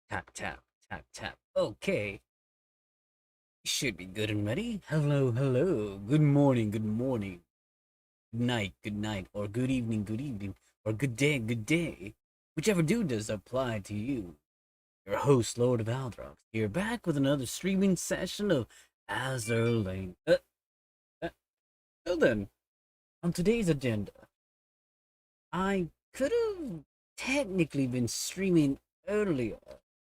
Tap, tap, tap, tap. Okay. Should be good and ready. Hello, hello. Good morning, good morning. Good night, or good evening, or good day. Whichever do does apply to you. Your host, Lord of Aldrox, here back with another streaming session of Azur Lane. Uh, well then, on today's agenda, I could have technically been streaming earlier,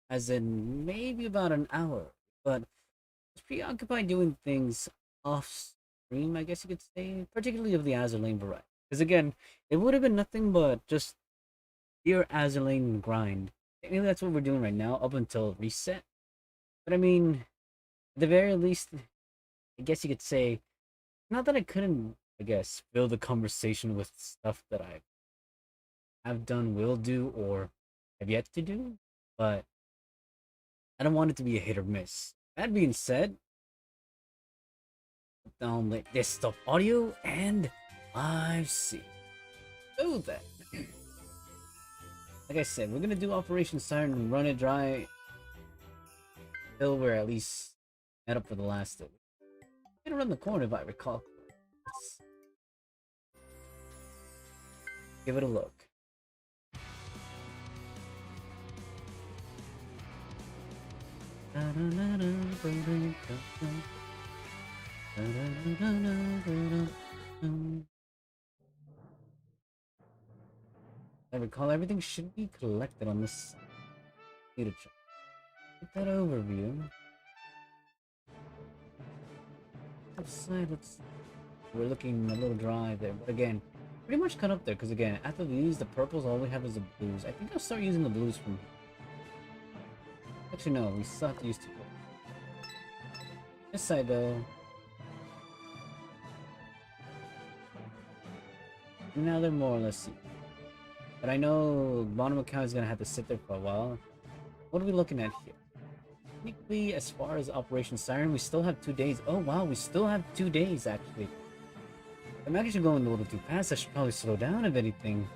as in maybe about an hour, but was preoccupied doing things off stream, I guess you could say, particularly of the Azur Lane variety. Because again, it would have been nothing but just pure Azur Lane grind. Maybe that's what we're doing right now, up until reset. But I mean, at the very least, I guess you could say, not that I couldn't, I guess, fill the conversation with stuff that I have done, will do, or have yet to do, but I don't want it to be a hit or miss. That being said, download desktop audio and live sync. So then, like I said, we're gonna do Operation Siren and run it dry till we're at least met up for the last day. Gonna run the corner if I recall. Let's give it a look. I recall everything should be collected on this computer chart. Get that overview. Outside, we're looking a little dry there, but again, pretty much cut up there, because again, after these, the purples, all we have is the blues. I think I'll start using the blues from... Actually, no, we still have to use two. This side, though. Now they're more or less... But I know bottom account is going to have to sit there for a while. What are we looking at here? Technically, as far as Operation Siren, we still have 2 days. Oh, wow, we still have 2 days, actually. I'm actually going a little too fast. I should probably slow down, if anything.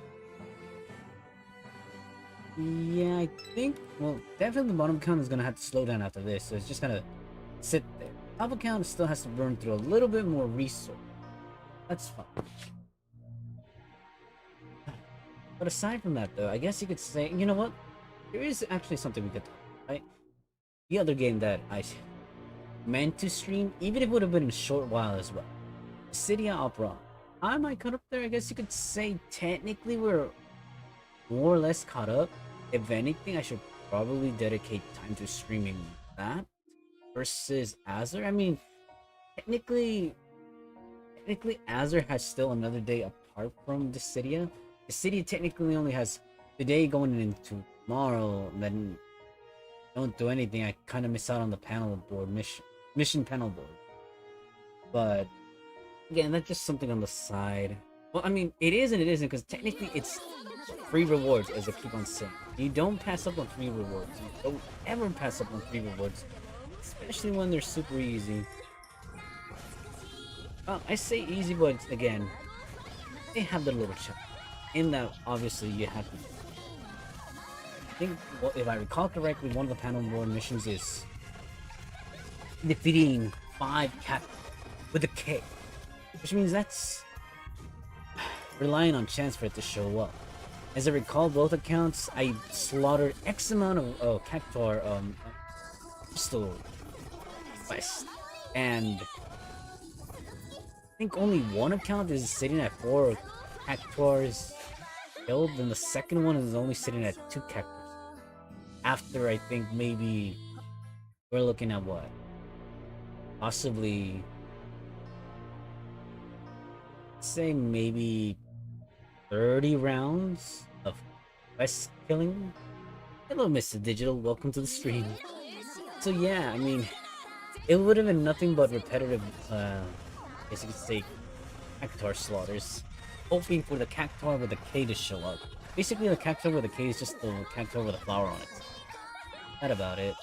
Yeah, I think... Well, definitely the bottom count is going to have to slow down after this, so it's just going to sit there. Top account still has to burn through a little bit more resource. That's fine. But aside from that, though, I guess you could say... You know what? There is actually something we could talk about, right? The other game that I meant to stream, even if it would have been a short while as well. City Opera. I might cut up there. I guess you could say technically we're more or less caught up. If anything, I should probably dedicate time to streaming that versus Azure. I mean, technically Azure has still another day apart from the Cydia. The Cydia technically only has the day going into tomorrow, and then don't do anything. I kind of miss out on the panel board mission panel board. But again, that's just something on the side. Well, I mean, it is and it isn't, because technically it's free rewards, as I keep on saying. You don't pass up on free rewards. You don't ever pass up on free rewards, especially when they're super easy. Well, I say easy, but again, they have their little challenge. In that, obviously, you have to... I think, well, if I recall correctly, one of the panel board missions is defeating 5 cat with a K, which means that's relying on chance for it to show up. As I recall, both accounts, I slaughtered X amount of Cactuar crystal quest, and I think only one account is sitting at 4 Cactuars killed, and the second one is only sitting at 2 Cactuars. After, I think, maybe we're looking at what? Possibly, say maybe 30 rounds of quest killing. Hello, Mr. Digital. Welcome to the stream. So yeah, I mean, it would have been nothing but repetitive, I guess you could say, Cactuar slaughters, hoping for the Cactuar with a K to show up. Basically, the Cactuar with a K is just the Cactuar with a flower on it. That about it.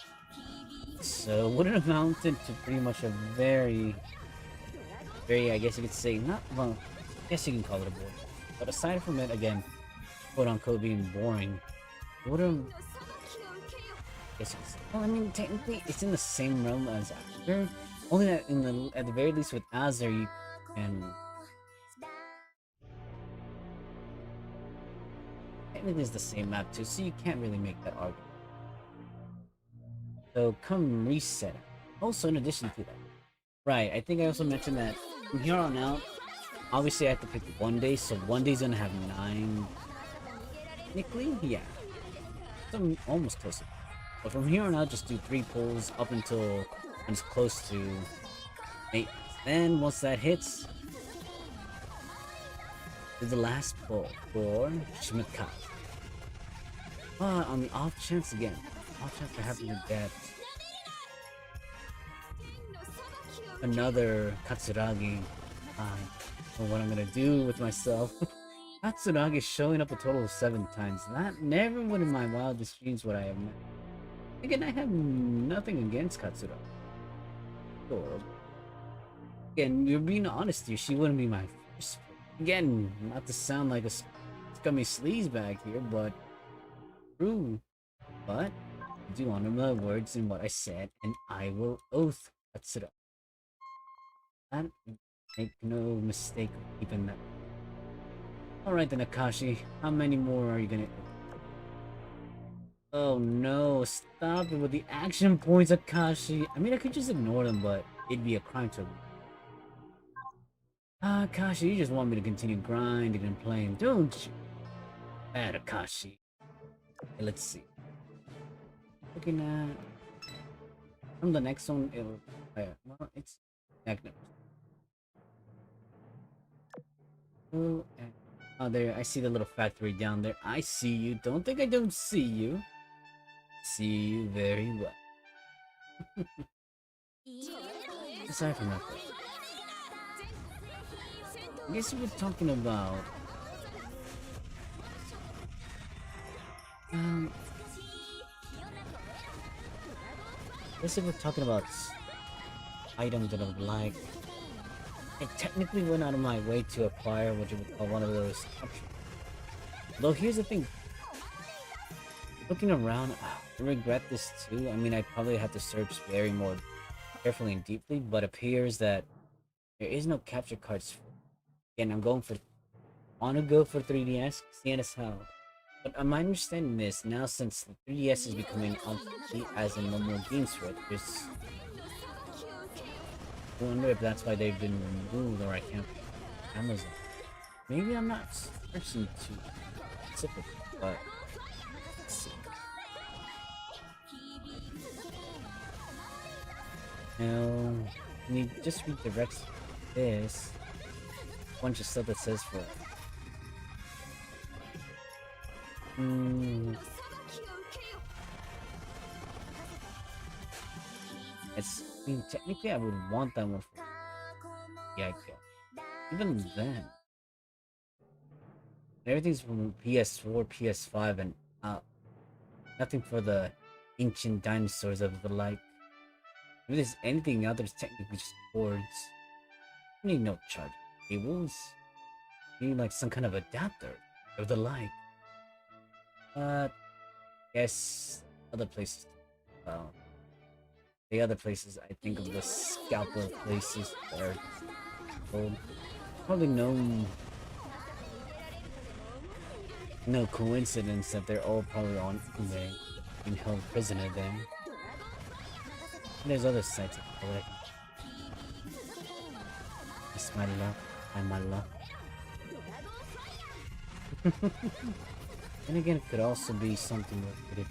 So, would it amounted to pretty much a very, I guess you could say, not, well, I guess you can call it a bore. But aside from it, again, quote unquote being boring, it would have guess well, I mean, technically, it's in the same realm as Azur. Only that at the very least with Azur, you can technically it's the same map too, so you can't really make that argument. So come reset. Also, in addition to that, right? I think I also mentioned that from here on out, obviously I have to pick one day, so one day's gonna have 9. Technically, yeah. So I'm almost close to. But from here on out, just do 3 pulls up until when it's close to 8. Then once that hits, do the last pull for Shimika. But on the off chance again, off chance I happen to get another Katsuragi, or what I'm gonna do with myself. Katsuragi is showing up a total of 7 times. That never would in my wildest dreams would I have met. Again, I have nothing against Katsuragi. Sure. Again, you're being honest here, she wouldn't be my first pick. Again, not to sound like a scummy sleazebag here, but true. But I do honor my words in what I said, and I will oath Katsuragi. And make no mistake of keeping that. Alright then, Akashi, how many more are you gonna... Oh no, stop it with the action points, Akashi. I mean, I could just ignore them, but it'd be a crime to... Akashi, you just want me to continue grinding and playing, don't you? Bad Akashi. Okay, let's see. Looking at... From the next one, it'll... well, it's... Magnet. Oh, and... Oh, there, I see the little factory down there. I see you. Don't think I don't see you. See you very well. Aside from that, I guess we're talking about... I guess if we're talking about items that I would like, I technically went out of my way to acquire what you would call one of those options. Though here's the thing. Looking around, I regret this too. I mean, I probably have to search very more carefully and deeply, but appears that there is no capture cards. Again, I'm going for... wanna go for 3DS? Seeing as how. But my understanding is, now since the 3DS is becoming obsolete as in no more game switch, I wonder if that's why they've been removed, or I can't... Amazon. Maybe I'm not searching too specific, but... Let's see. Now, can you just redirect this? Bunch of stuff that says for it. It's... I mean, technically I would want that one for... Yeah, I guess. Even then... Everything's from PS4, PS5, and nothing for the ancient dinosaurs of the like. If there's anything out there, it's technically just boards. You need no charge cables. You need like some kind of adapter or the like. Guess other places. Well, the other places I think of the scalper places that are old. Probably no coincidence that they're all probably on eBay being held prisoner there. And there's other sites where I can... It's my luck and my luck. And again, it could also be something that could...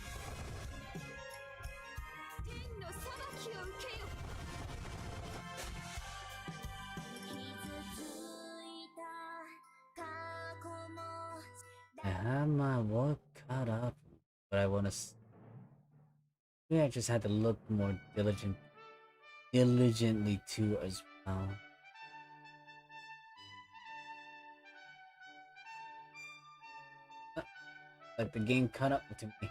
I have my work cut up, but I want to... Maybe I just had to look more diligently too as well. Like the game caught up to me.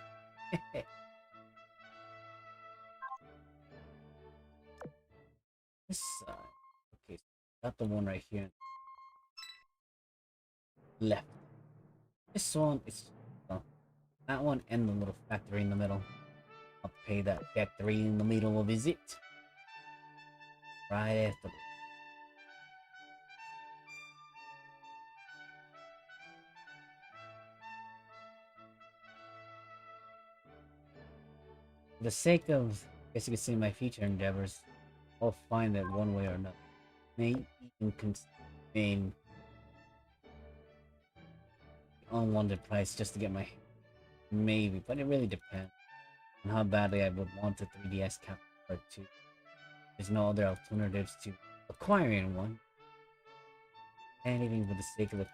This side. Okay, so got the one right here. Left. This one is that one and the little factory in the middle. I'll pay that Deck 3 in the middle of visit. Right after. For the sake of, I guess you could say, my future endeavors, I'll find that one way or another. May even contain unwanted price just to get my maybe, but it really depends on how badly I would want the 3DS Captain Card 2. There's no other alternatives to acquiring one, and even for the sake of the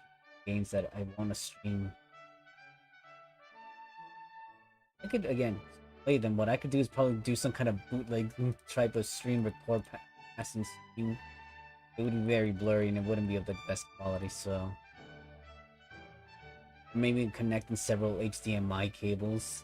games that I want to stream, I could again play them. What I could do is probably do some kind of bootleg type of stream record passing stream. It would be very blurry and it wouldn't be of the best quality, so maybe connecting several HDMI cables.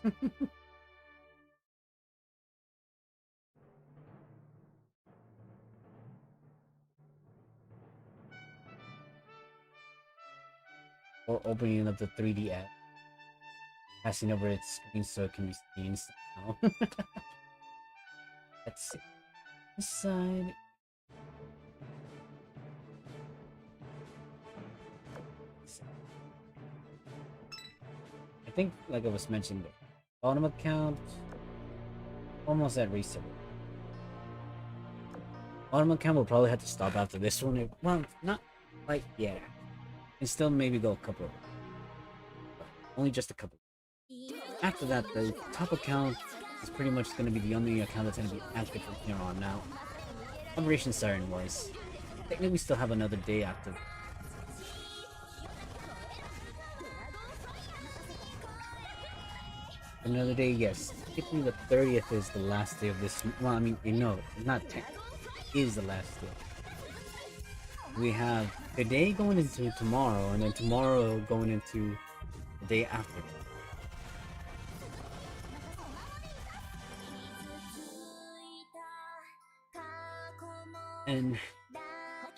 Or opening up the 3DS, passing over its screen so it can be seen somehow. Let's see. This side. I think, like I was mentioning, the bottom account almost at reset. Bottom account will probably have to stop after this one. Well, not quite yet. And still maybe go a couple. Only just a couple. After that, the top account is pretty much going to be the only account that's going to be active from here on out. Operation Siren wise. Technically, we still have another day after. Another day, yes. Typically, the 30th is the last day of this. Well, I mean, no, not 10. Is the last day. We have today going into tomorrow, and then tomorrow going into the day after. And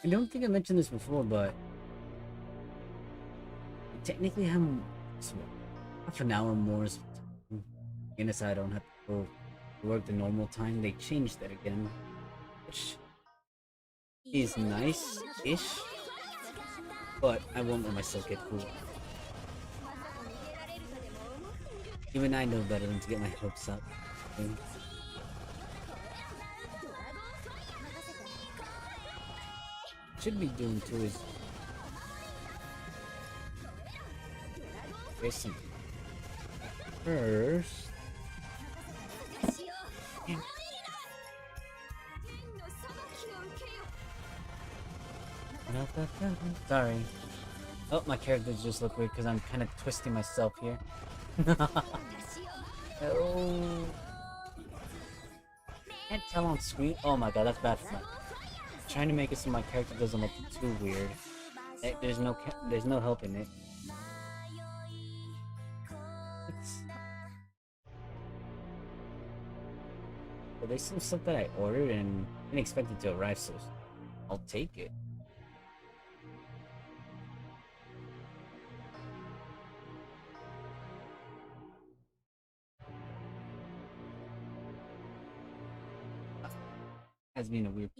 I don't think I mentioned this before, but I technically have half an hour more time. And as I don't have to go to work the normal time, they changed that again, which is nice-ish, but I won't let myself get fooled. Even I know better than to get my hopes up. Should be doing too is there's some first. Yeah. Sorry. Oh, my characters just look weird because I'm kind of twisting myself here. Oh. Can't tell on screen. Oh my god, that's bad for me. Trying to make it so my character doesn't look too weird. There's no helping it. Well, there's some stuff that I ordered and didn't expect it to arrive, so I'll take it. Has been a weird.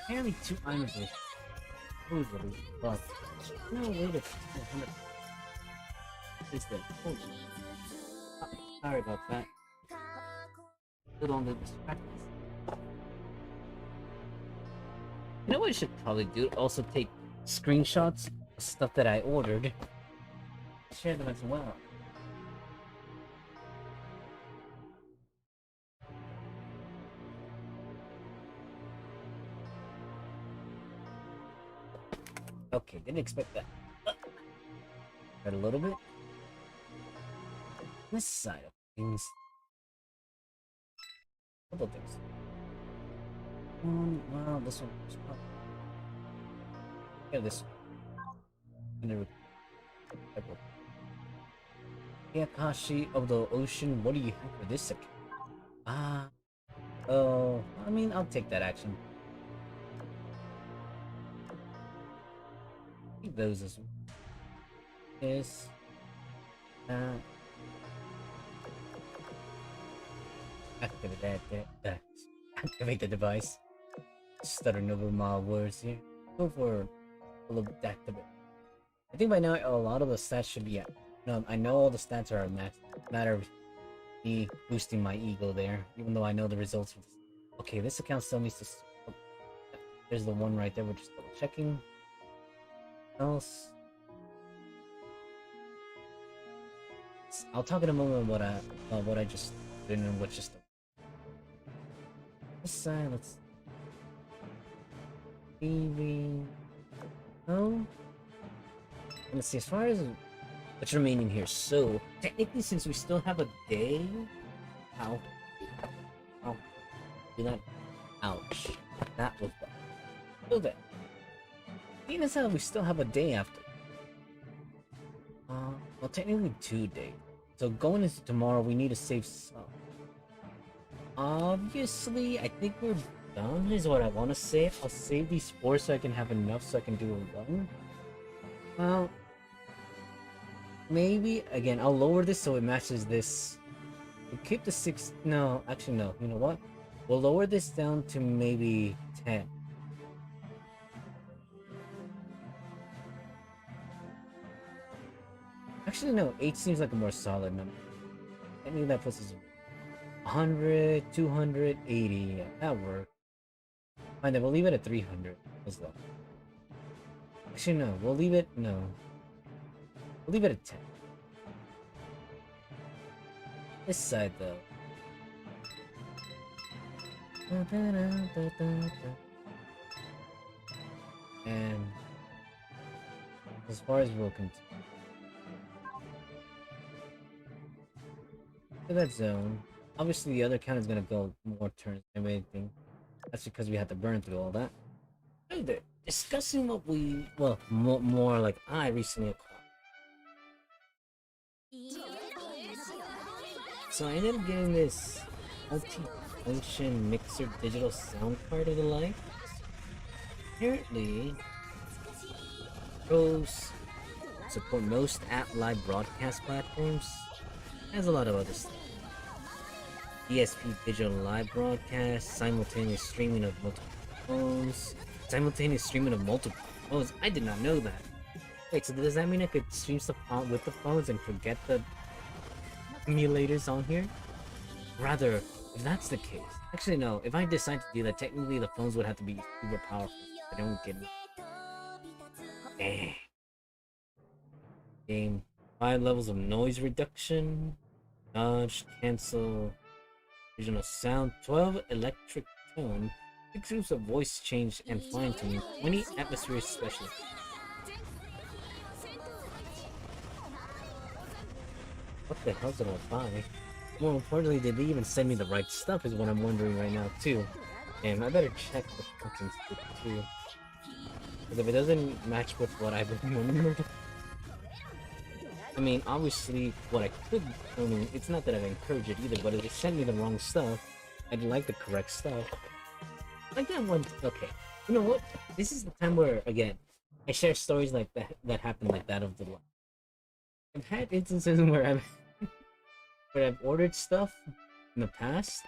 Apparently 2 items are supposedly, but no way to 100. Is that? Oh, sorry about that. Little on the distractions. You know what I should probably do? Also take screenshots of stuff that I ordered. Share them as well. Okay, didn't expect that. Got a little bit. This side of things. Couple things. Well, this one was probably Yeah, this. Yeah, Kashi of the Ocean, what do you have for this account? Ah, oh, I mean, I'll take that action. Keep those as well. This, that. Activate that. Activate the device. Stuttering over my words here. Go for a little activate. I think by now a lot of the stats should be at. No, I know all the stats are max. Matter of me boosting my ego there, even though I know the results. Okay, this account still needs to. Oh, there's the one right there. We're just double checking. Else, I'll talk in a moment what I just did and what just. This side, let's. TV. Oh. Let's see. As far as what's remaining here, so technically, since we still have a day. Ow. Ow. Do that. Ouch. That was bad. Still there. Seeing as how we still have a day after. Well, technically 2 days. So going into tomorrow, we need to save some. Obviously, I think we're done. Is what I want to save. I'll save these 4 so I can have enough so I can do a run. Well, maybe again. I'll lower this so it matches this. We'll keep the 6. No, actually no. You know what? We'll lower this down to maybe 10. Actually, no. 8 seems like a more solid number. I think that puts us 100, 280. Yeah, that works. Fine, then we'll leave it at 300 as well. Actually, no. We'll leave it. No. We'll leave it at 10. This side, though. And as far as we'll continue. To that zone. Obviously, the other count is gonna go more turns than anything. That's because we had to burn through all that. Further, discussing what we, well, more like I recently acquired. So I ended up getting this multi-function mixer digital sound card of the like. Apparently, pros support most app live broadcast platforms. Has a lot of other stuff. ESP digital live broadcast, simultaneous streaming of multiple phones, simultaneous streaming of multiple phones. I did not know that. Wait, so does that mean I could stream stuff on with the phones and forget the emulators on here? Rather, if that's the case, actually no. If I decide to do that, technically the phones would have to be super powerful. I don't get it. Dang. Game 5 levels of noise reduction. Dodge, cancel, original sound, 12 electric tone, 6 groups of voice change and fine tuning, 20 atmosphere special. What the hell did I buy? More importantly, did they even send me the right stuff is what I'm wondering right now too. Damn, I better check the fucking stick too. Because if it doesn't match with what I've remembered, I mean, obviously, what I mean, it's not that I've encouraged it either, but if they sent me the wrong stuff, I'd like the correct stuff. Like that one, okay. You know what? This is the time where, again, I share stories like that happen like that of the life. I've had instances where I've ordered stuff in the past,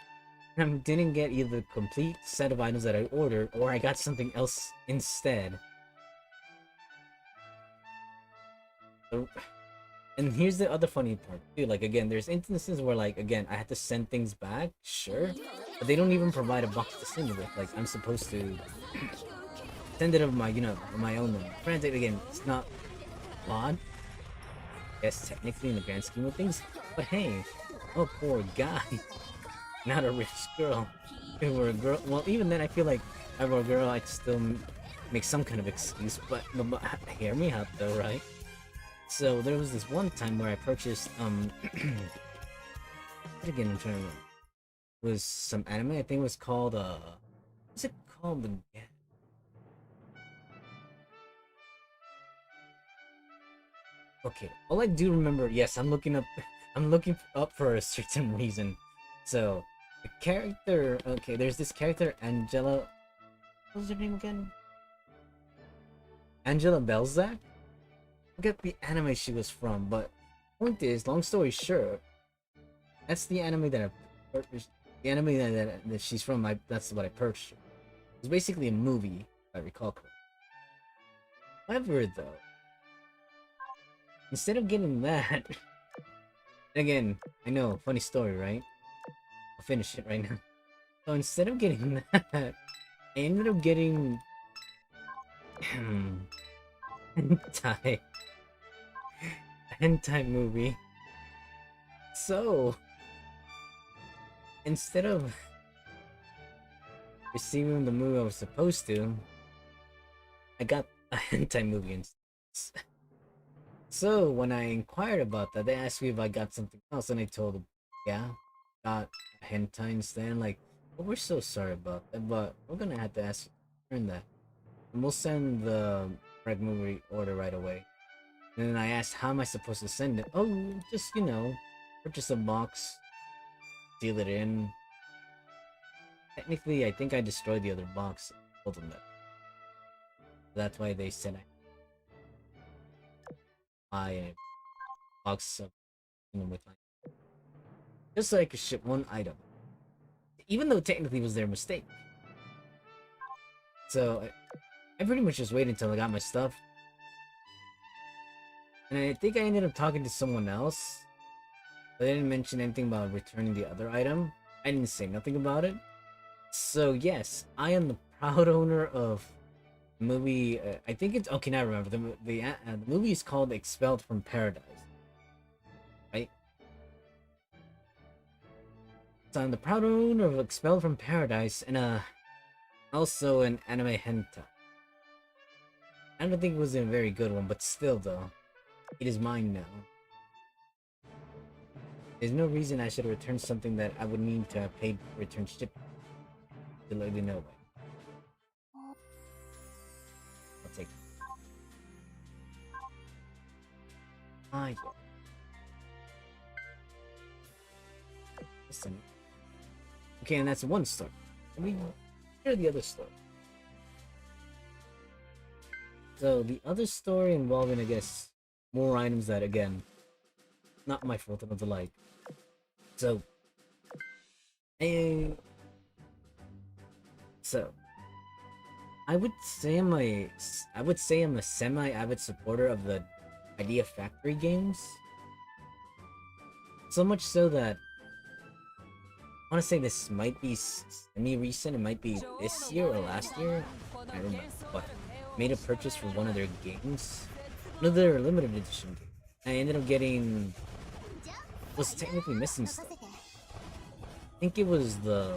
and I didn't get either the complete set of items that I ordered, or I got something else instead. And here's the other funny part too, like again, there's instances where like again, I had to send things back, sure, but they don't even provide a box to send it with. Like I'm supposed to send it of my, my own money. Granted, again, it's not odd. Yes, technically in the grand scheme of things, but hey, oh poor guy, not a rich girl. If we were a girl, well, even then I feel like if I were a girl, I'd still make some kind of excuse. But hear me out though, right? So there was this one time where I purchased what again I'm trying to remember. It was some anime, I think it was called what's it called again? Okay, all I do remember, yes, I'm looking up, I'm looking up for a certain reason. So, the character, okay, there's this character, Angela, what was her name again? Angela Belzak? I forget the anime she was from, but point is, long story short, that's the anime that I purchased. The anime that she's from, that's what I purchased. It's basically a movie, if I recall correctly. However, though, instead of getting that, again, I know, funny story, right? I'll finish it right now. So instead of getting that, I ended up getting hentai hentai movie. So instead of receiving the movie I was supposed to, I got a hentai movie instead. So when I inquired about that, they asked me if I got something else, and I told them, yeah, got a hentai instead. And like, oh, we're so sorry about that, but we're gonna have to ask you to return that. And we'll send the correct movie order right away. And then I asked, how am I supposed to send it? Oh, just, purchase a box, seal it in. Technically, I think I destroyed the other box. I told them that. That's why they said I buy a box of, with like, just so I could ship one item. Even though technically it was their mistake. So, I pretty much just waited until I got my stuff. And I think I ended up talking to someone else. But they didn't mention anything about returning the other item. I didn't say nothing about it. So yes, I am the proud owner of the movie. I think it's okay. Now I remember the movie is called Expelled from Paradise, right? So I'm the proud owner of Expelled from Paradise and also an anime hentai. I don't think it was a very good one, but still though, it is mine now. There's no reason I should return something that I would need to have paid return shipping. Absolutely no way. I'll take it. Ah, yeah. Listen. Okay, and that's one story. Let me hear the other story. So, the other story involving, I guess, more items that, again, not my fault, I don't like. So, I would say I'm a semi-avid supporter of the Idea Factory games. So much so that I want to say this might be semi-recent. It might be this year or last year. I don't remember. But made a purchase for one of their games, another limited edition game. I ended up getting was technically missing stuff. I think it was the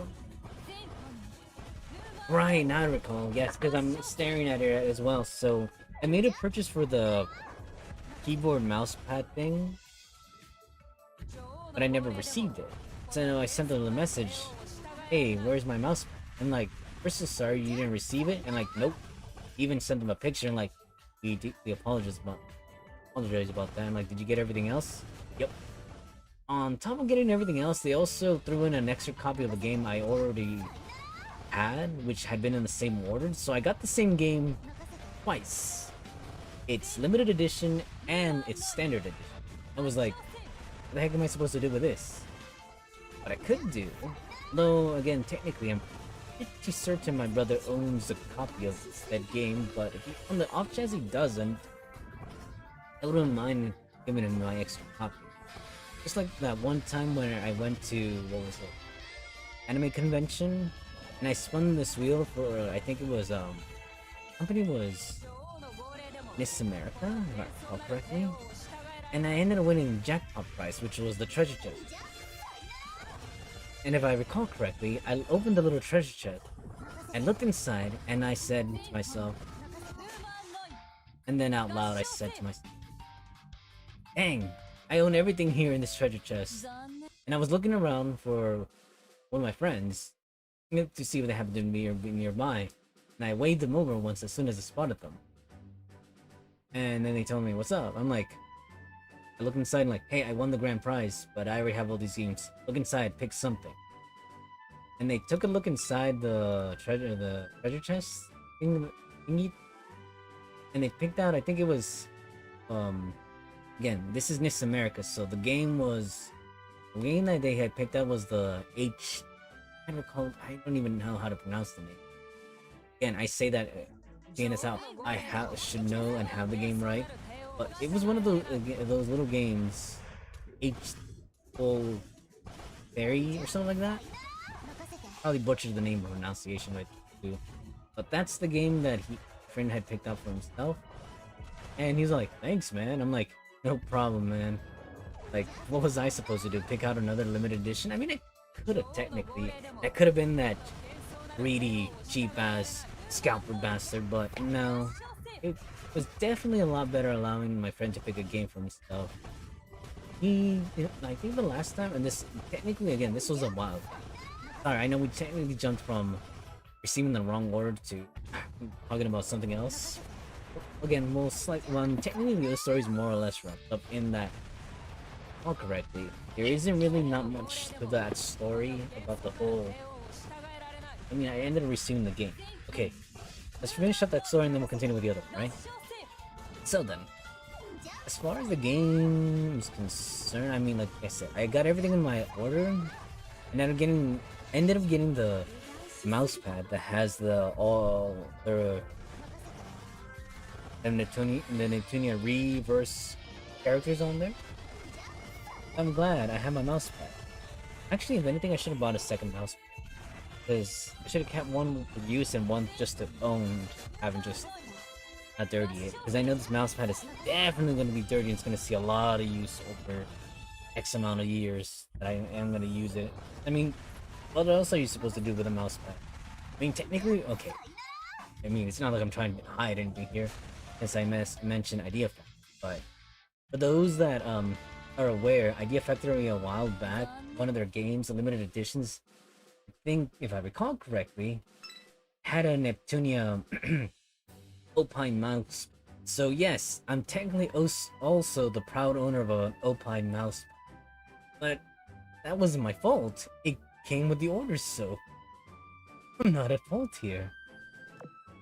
right now I recall. Yes, because I'm staring at it as well. So I made a purchase for the keyboard mouse pad thing, but I never received it. So I sent them a message, hey, where's my mouse pad? And like, we're so sorry you didn't receive it. And like, nope. Even sent them a picture and like, we deeply apologize about that. And like, did you get everything else? Yep. On top of getting everything else, they also threw in an extra copy of a game I already had, which had been in the same order. So I got the same game twice. It's limited edition and it's standard edition. I was like, what the heck am I supposed to do with this? What I could do, though again, technically I'm pretty certain my brother owns a copy of that game, but if he, on the off chance he doesn't, I wouldn't mind giving him my extra copy. Just like that one time when I went to, what was it, anime convention, and I spun this wheel for, I think it was, company was Miss America, if I recall correctly, and I ended up winning the jackpot prize, which was the treasure chest. And if I recall correctly, I opened the little treasure chest, and looked inside, and I said to myself, and then out loud I said to myself, dang, I own everything here in this treasure chest. And I was looking around for one of my friends to see what they happened to me or be nearby. And I waved them over once as soon as I spotted them. And then they told me, what's up? I'm like, I look inside and like, hey, I won the grand prize, but I already have all these games. Look inside, pick something. And they took a look inside the treasure chest thingy, and they picked out, I think it was, again, this is NIS America, so the game that they had picked out was the I don't even know how to pronounce the name. Again, I say that seeing this out, should know and have the game right, but it was one of those little games, H full fairy or something like that. Probably butchered the name or pronunciation right too, but that's the game that friend had picked up for himself, and he's like, "Thanks, man." I'm like, "No problem, man." Like, what was I supposed to do? Pick out another limited edition? I mean, I could have technically. That could have been that greedy, cheap-ass scalper bastard, but no. It was definitely a lot better allowing my friend to pick a game for himself. I think the last time, and this, technically, again, this was a while. Sorry, I know we technically jumped from receiving the wrong order to talking about something else. Again, technically the story is more or less wrapped up in that. All correctly, there isn't really not much to that story about the whole. I mean, I ended up receiving the game. Okay, let's finish up that story and then we'll continue with the other one, right? So then, as far as the game is concerned, I mean, like I said, I got everything in my order, and ended up getting the mouse pad that has the Neptunia reverse characters on there. I'm glad I have my mouse pad. Actually, if anything, I should have bought a second mouse pad, because I should have kept one for use and one just to own, having just not dirty it. Because I know this mouse pad is definitely going to be dirty and it's going to see a lot of use over X amount of years that I am going to use it. I mean, what else are you supposed to do with a mouse pad? I mean, technically, okay. I mean, it's not like I'm trying to hide anything here, since I mentioned Idea Factory, but for those that are aware, Idea Factory a while back, one of their games, the limited editions, I think, if I recall correctly, had a Neptunia Opine mouse. So yes, I'm technically also the proud owner of an Opine mouse, but that wasn't my fault. It came with the orders, so I'm not at fault here.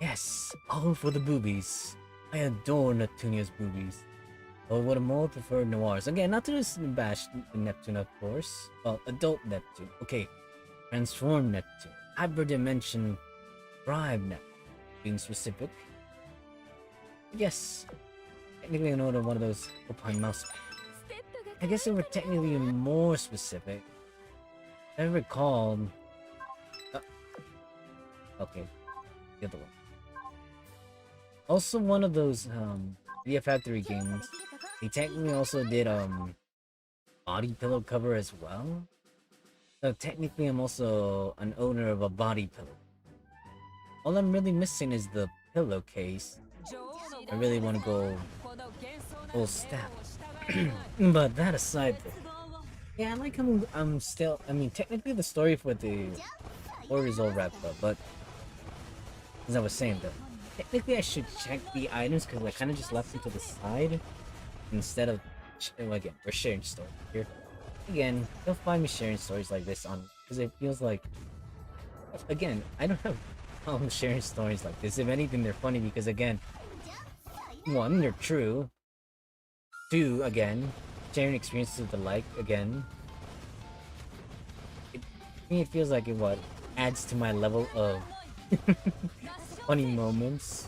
Yes, all for the boobies. I adore Neptunia's boobies. But would more prefer noirs. Again, not to bash Neptune, of course. Well, adult Neptune. Okay, transform Neptune. Hyperdimension Drive Neptune. Being specific. Yes, technically an order one of those Opine mouse. I guess they were technically more specific. If I recall. Okay, the other one. Also, one of those Idea Factory games. They technically also did body pillow cover as well. So technically I'm also an owner of a body pillow. All I'm really missing is the pillowcase. I really want to go full step. But that aside though. Yeah, I like I'm still, I mean, technically the story for the story is all wrapped up, but as I was saying though, technically I should check the items because I kind of just left them to the side instead of, again, we're sharing stories here. Again, you'll find me sharing stories like this on, because it feels like, again, I don't have problem sharing stories like this. If anything, they're funny because, again, one, they're true. Two, again, sharing experiences with the like, again. To me, it feels like it adds to my level of funny moments,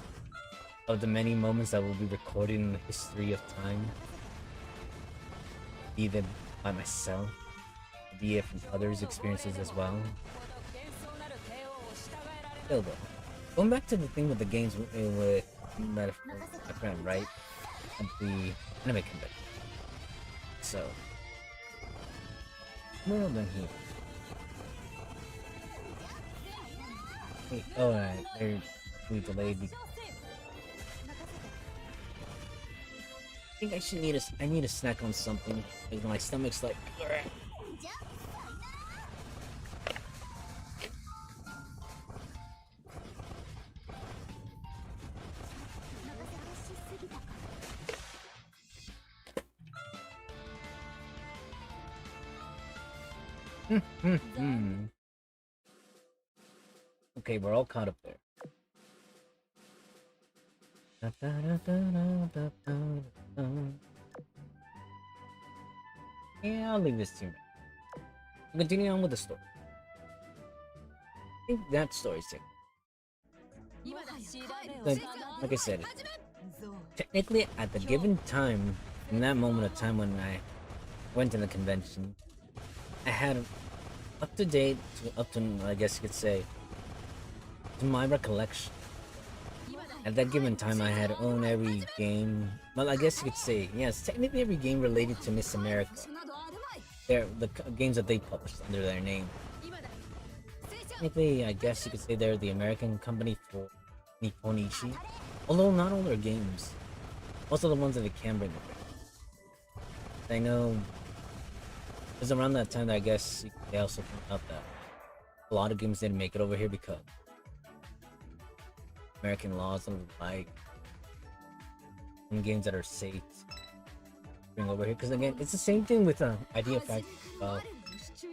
of the many moments that will be recorded in the history of time. Be them by myself, be it from others' experiences as well. Still though, going back to the thing with the games with my friend, right? At the anime convention. So, more than here. Wait, alright, they're really delayed. I think I need a snack on something because my stomach's like. Okay, we're all caught up there. Yeah, I'll leave this to you. Continue on with the story. I think that story's it. Like I said, technically at the given time, in that moment of time when I went to the convention, I had up to date, up to, I guess you could say, to my recollection. At that given time, I had owned every game. Well, I guess you could say, yes, technically every game related to Miss America. They're the games that they published under their name. Technically, I guess you could say they're the American company for Nipponichi. Although not all their games. Most of the ones that they can bring over. I know it was around that time that I guess they also found out that a lot of games didn't make it over here because American laws don't like some games that are safe to bring over here. Because again, it's the same thing with Idea Factory.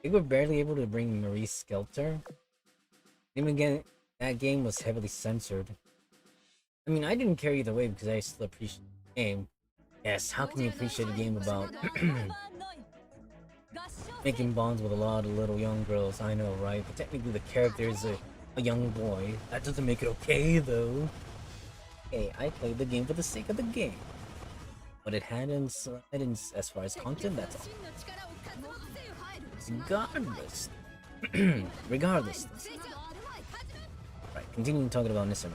They were barely able to bring Marie Skelter. Even again, that game was heavily censored. I mean, I didn't care either way because I still appreciate the game. Yes, how can you appreciate a game about making bonds with a lot of little young girls? I know, right? But technically the character is a young boy. That doesn't make it okay, though. Hey, I played the game for the sake of the game. But it had as far as content, that's all. Regardless. Regardless. Right, continuing talking about Nissan.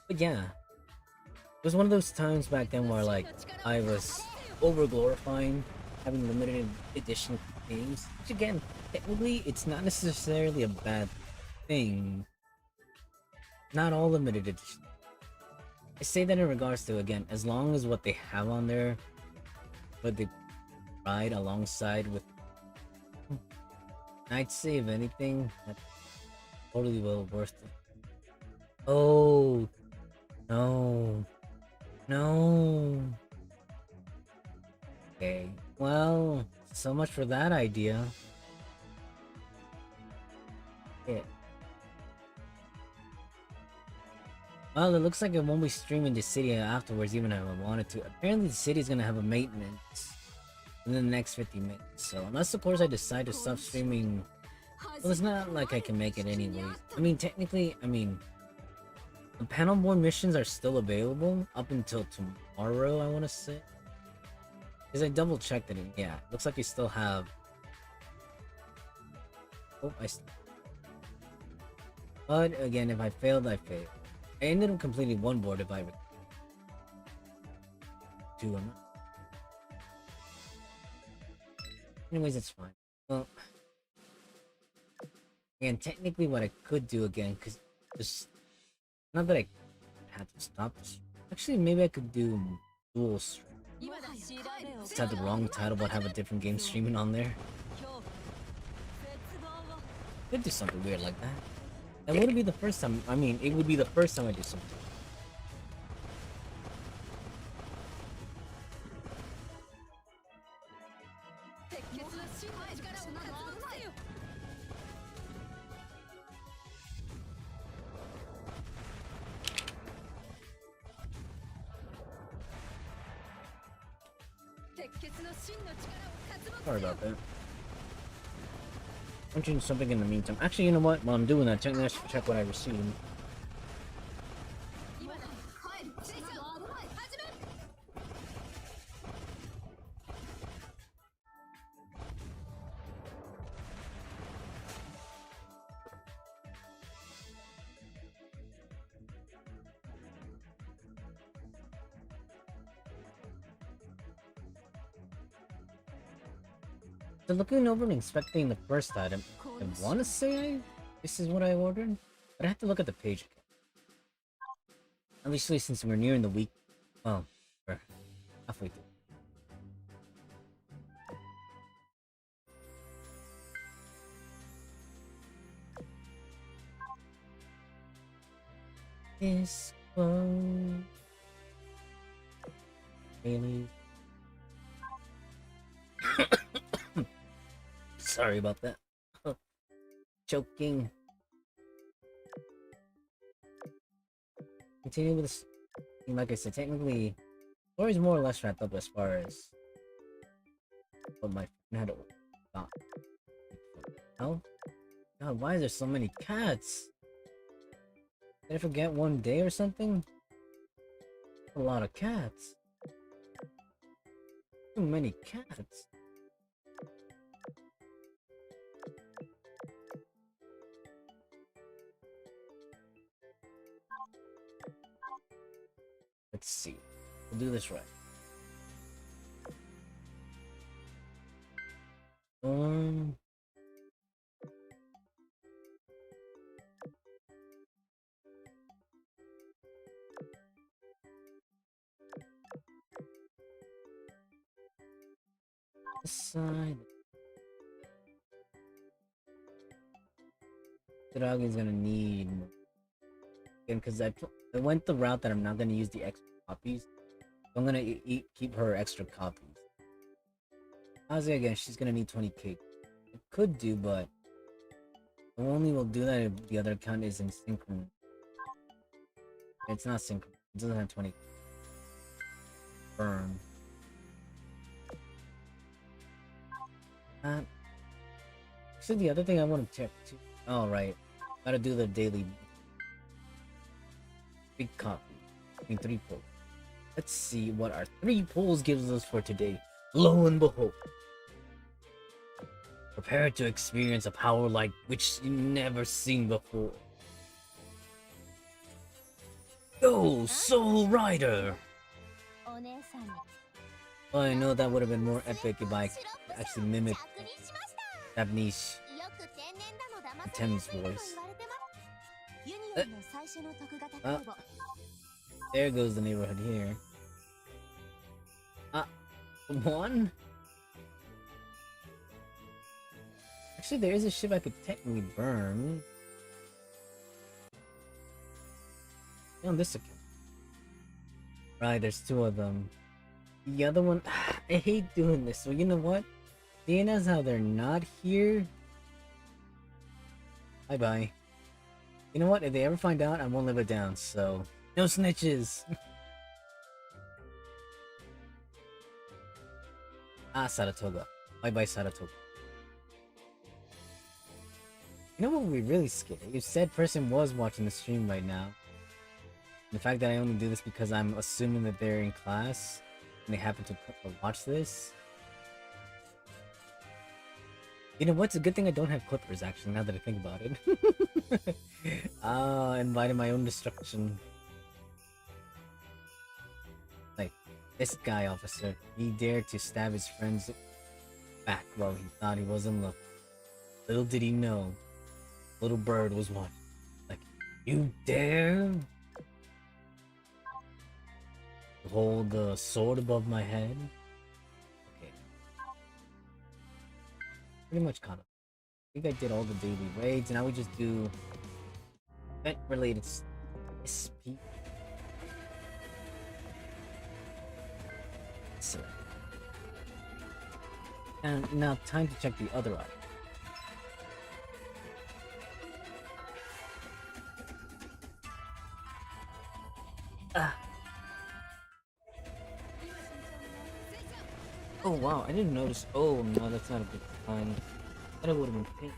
But yeah. It was one of those times back then where like I was over glorifying having limited edition games. Which again, technically it's not necessarily a bad thing. Not all limited edition. I say that in regards to, again, as long as what they have on there, but they ride alongside with, I'd say if anything, that's totally well worth it. Oh, no. No. Okay, well, so much for that idea. Yeah. Well, it looks like it won't be streaming the city afterwards, even if I wanted to. Apparently, the city's gonna have a maintenance in the next 50 minutes. So, unless, of course, I decide to stop streaming. Well, it's not like I can make it anyway. I mean, technically, the panel board missions are still available up until tomorrow, I want to say. Because I double checked it, and yeah, looks like we still have. Oh, But again, if I failed, I failed. I ended up completing one board if I two or not. Anyways, it's fine. Well, again, technically what I could do again, because just not that I had to stop this. Actually, maybe I could do dual stream. Just had the wrong title, but have a different game streaming on there. Could do something weird like that. That wouldn't be the first time. I mean, it would be the first time I do something. Sorry about that. I'm doing something in the meantime. Actually, you know what? While I'm doing that, check what I received. So looking over and inspecting the first item, I want to say this is what I ordered, but I have to look at the page again. Obviously, since we're nearing the week, well, we're halfway through. This one really. Sorry about that. Choking. Continue with this. Like I said, technically, the story's more or less wrapped up as far as what my friend had thought. Oh, God, why is there so many cats? Did I forget one day or something? A lot of cats. Too many cats. Let's see. We'll do this right. Um. This side. The dog is gonna need more. Again, because I went the route that I'm not gonna use the extra copies. I'm gonna keep her extra copies. Honestly, again, she's gonna need 20k. It could do, but I only will do that if the other account is in synchron. It's not synchron. It doesn't have 20. Burn. Actually, the other thing I want to check too. Oh, right. Gotta do the daily. Big copy. I mean, 3 pulls. Let's see what our 3 pulls gives us for today. Lo and behold. Prepare to experience a power like which you've never seen before. Go, Soul Rider! Well, I know that would have been more epic if I actually mimicked Japanese Thames voice. There goes the neighborhood here. One? Actually, there is a ship I could technically burn. On this account. Right, there's 2 of them. The other one, I hate doing this. So you know what? Seeing as how they're not here. Bye bye. You know what? If they ever find out, I won't live it down. So no snitches. Saratoga. Bye bye, Saratoga. You know what would be really scary? If said person was watching the stream right now. The fact that I only do this because I'm assuming that they're in class and they happen to watch this. You know what's a good thing I don't have clippers actually, now that I think about it. Inviting my own destruction. Like, this guy, officer, he dared to stab his friend's back while he thought he wasn't looking. Little did he know, little bird was watching. Like, you dare? Hold the sword above my head? Okay. Pretty much caught up. I think I did all the daily raids, and now we just do event-related SP. Excellent. And now time to check the other item. Oh wow, I didn't notice. Oh no, that's not a good sign. I thought it would have been pink.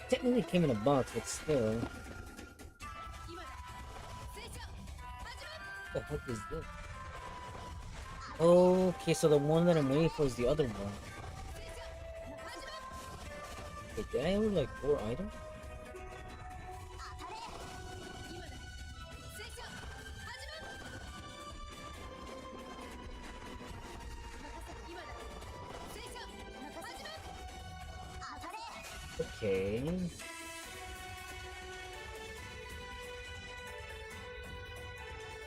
Technically it came in a box, but still. What the heck is this? Okay, so the one that I'm waiting for is the other one. Wait, did I only like 4 items? Okay. I'm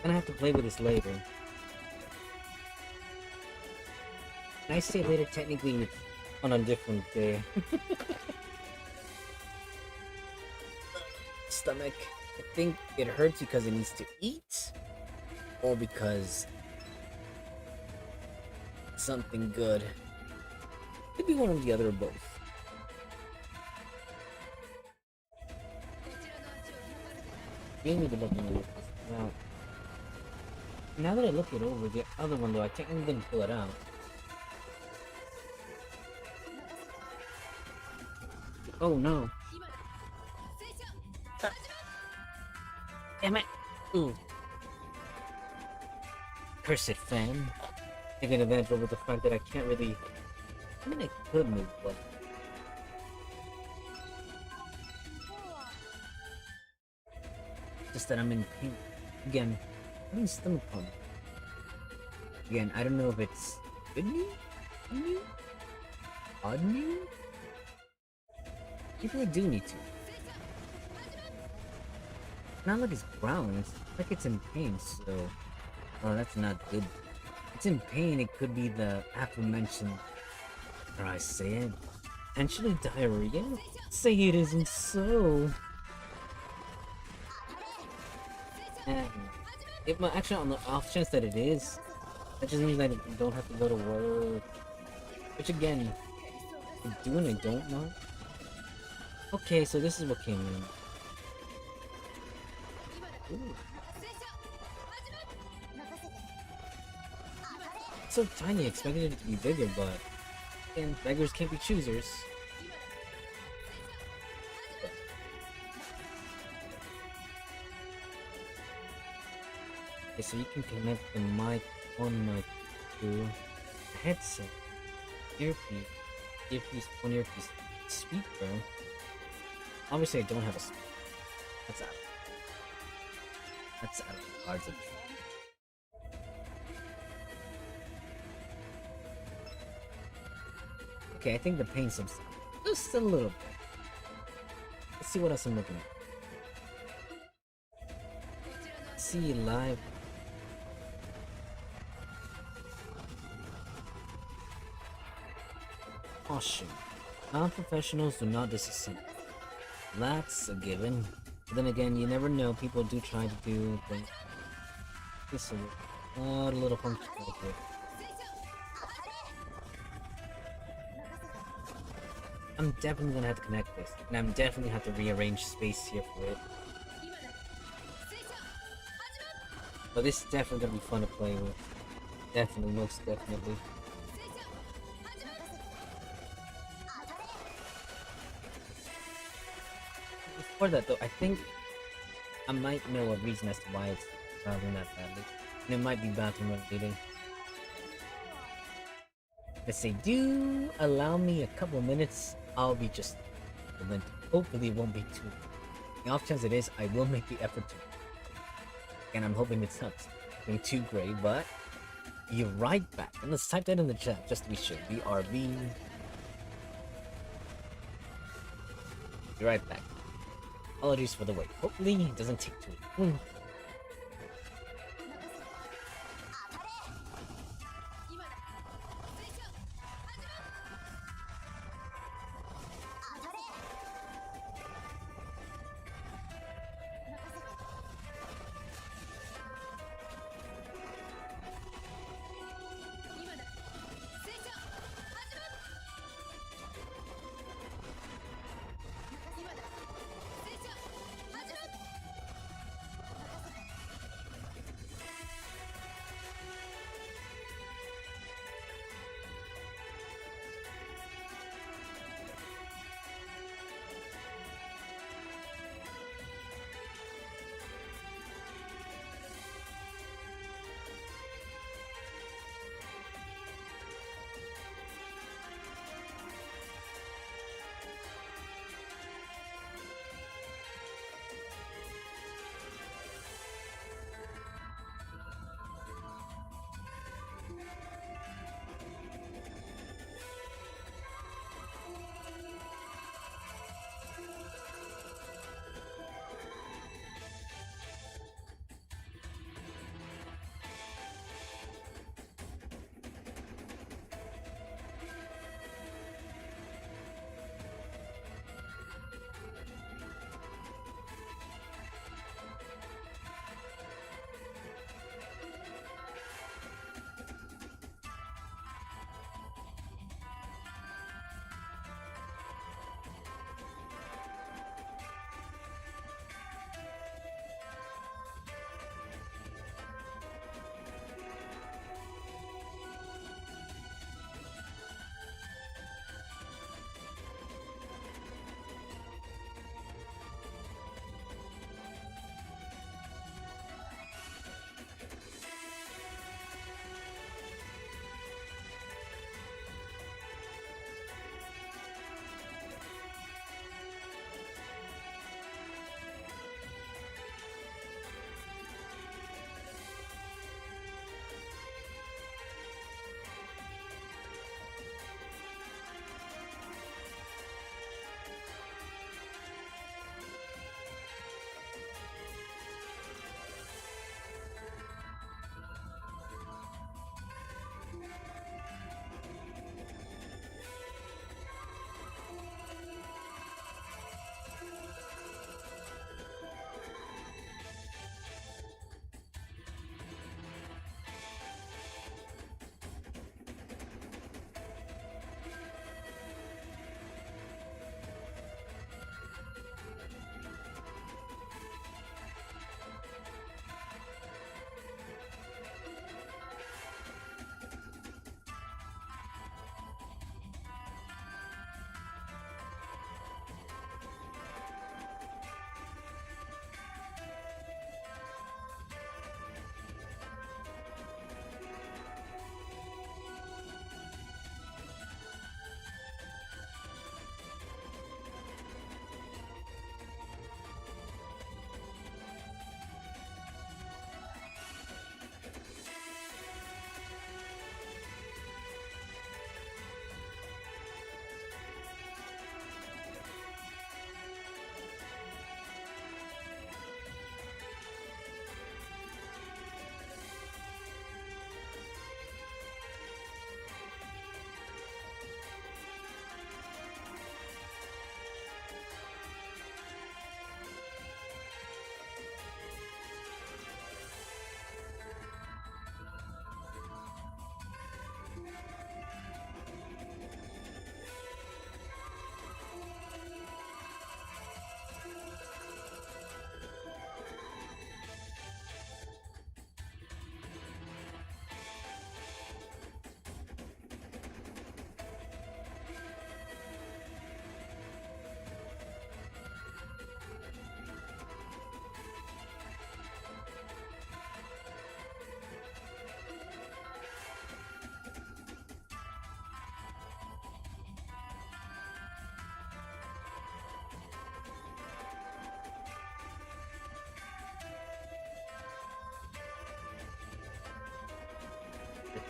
gonna have to play with this later. Can I say later technically on a different day? Stomach. I think it hurts because it needs to eat. Or because something good. Could be one or the other or both. Really good looking at this. Now that I look it over, the other one though, I think I'm gonna pull it out. Oh no. Damn it. Ooh. Cursed fan. Taking advantage over the fact that I can't really... I mean, I could move, but... Just that I'm in pain. Again, I'm in stomach pump. Again, I don't know if it's good news? Odd news? People do need to. Not like it's brown, it's like it's in pain, so... Oh, that's not good. It's in pain, it could be the aforementioned... Dare I say it? Potentially diarrhea? Say it isn't so. It might actually, on the off chance that it is, that just means that you don't have to go to work. Which again, I do and I don't know. Okay, so this is what came in. Ooh. It's so tiny, I expected it to be bigger, but again, beggars can't be choosers. Okay, so you can connect the mic on mic to a headset, earpiece, one earpiece, speaker. Obviously, I don't have a speaker. That's out. That's out of the cards. Okay, I think the pain subsides just a little bit. Let's see what else I'm looking at. See live. Caution. Non-professionals do not disassemble. That's a given. But then again, you never know. People do try to do things. This is a little funky right here. I'm definitely gonna have to connect this, and I'm definitely have to rearrange space here for it. But this is definitely gonna be fun to play with. Definitely, most definitely. Before that though, I think I might know a reason as to why it's traveling that badly. And it might be bathroom related. Let's say, do allow me a couple minutes, I'll be just... And then hopefully it won't be too... The off chance it is, I will make the effort to... And I'm hoping it's not being too great, but... Be right back. And let's type that in the chat, just to be sure. BRB... Be right back. Apologies for the wait. Hopefully it doesn't take too long.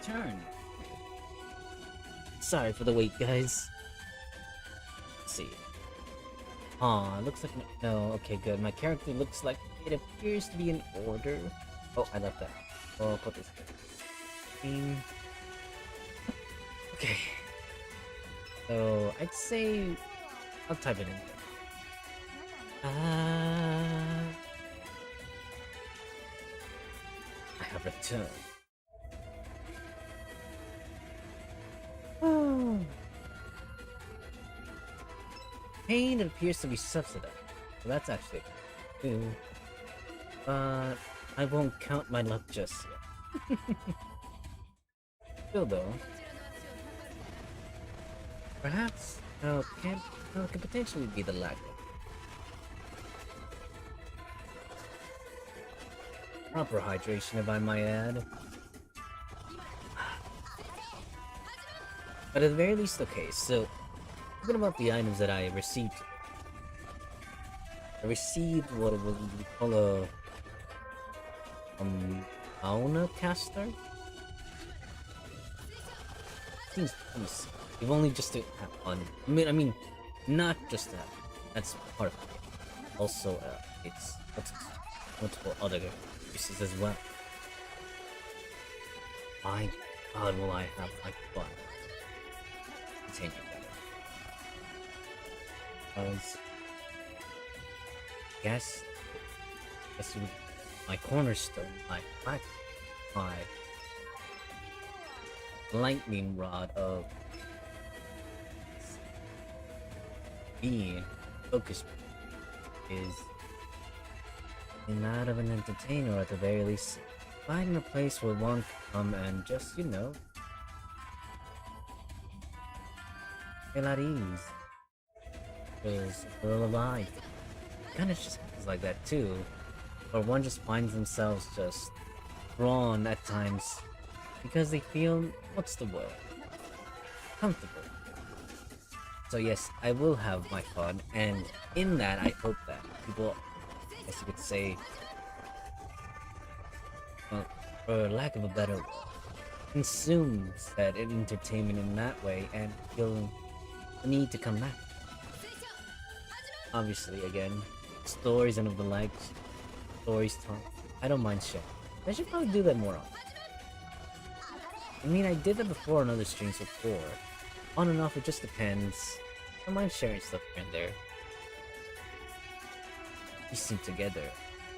return. Sorry for the wait, guys. Let's see. Aw, looks like no. Okay, good. My character looks like it appears to be in order. Oh, I left that. Oh, I'll put this. Okay. So I'd say I'll type it in. I have returned. Oh. Pain appears to be subsidized. So that's actually good. But I won't count my luck just yet. Still though. Perhaps can potentially be the lack of proper hydration, if I might add. But at the very least, okay, so talking about the items that I received. I received what we call a Auna caster. Seems nice. If only just to have fun. I mean, not just that. That's part of it. Also, it's multiple other uses as well. My God, will I have my fun? Continue that. Because guess it would, my cornerstone, my lightning rod of being focused is in that of an entertainer, or at the very least finding a place where one can come and just, you know, feel at ease. Feels a little alive. Kinda just happens like that too. Or one just finds themselves just drawn at times because they feel, what's the word? Comfortable. So yes, I will have my fun, and in that I hope that people, as you could say, for lack of a better word, consumes that entertainment in that way and feel the need to come back. Obviously, again, stories and of the likes, stories talk. I don't mind sharing. I should probably do that more often. I mean, I did that before on other streams before. On and off, it just depends. I don't mind sharing stuff here and there. Piecing together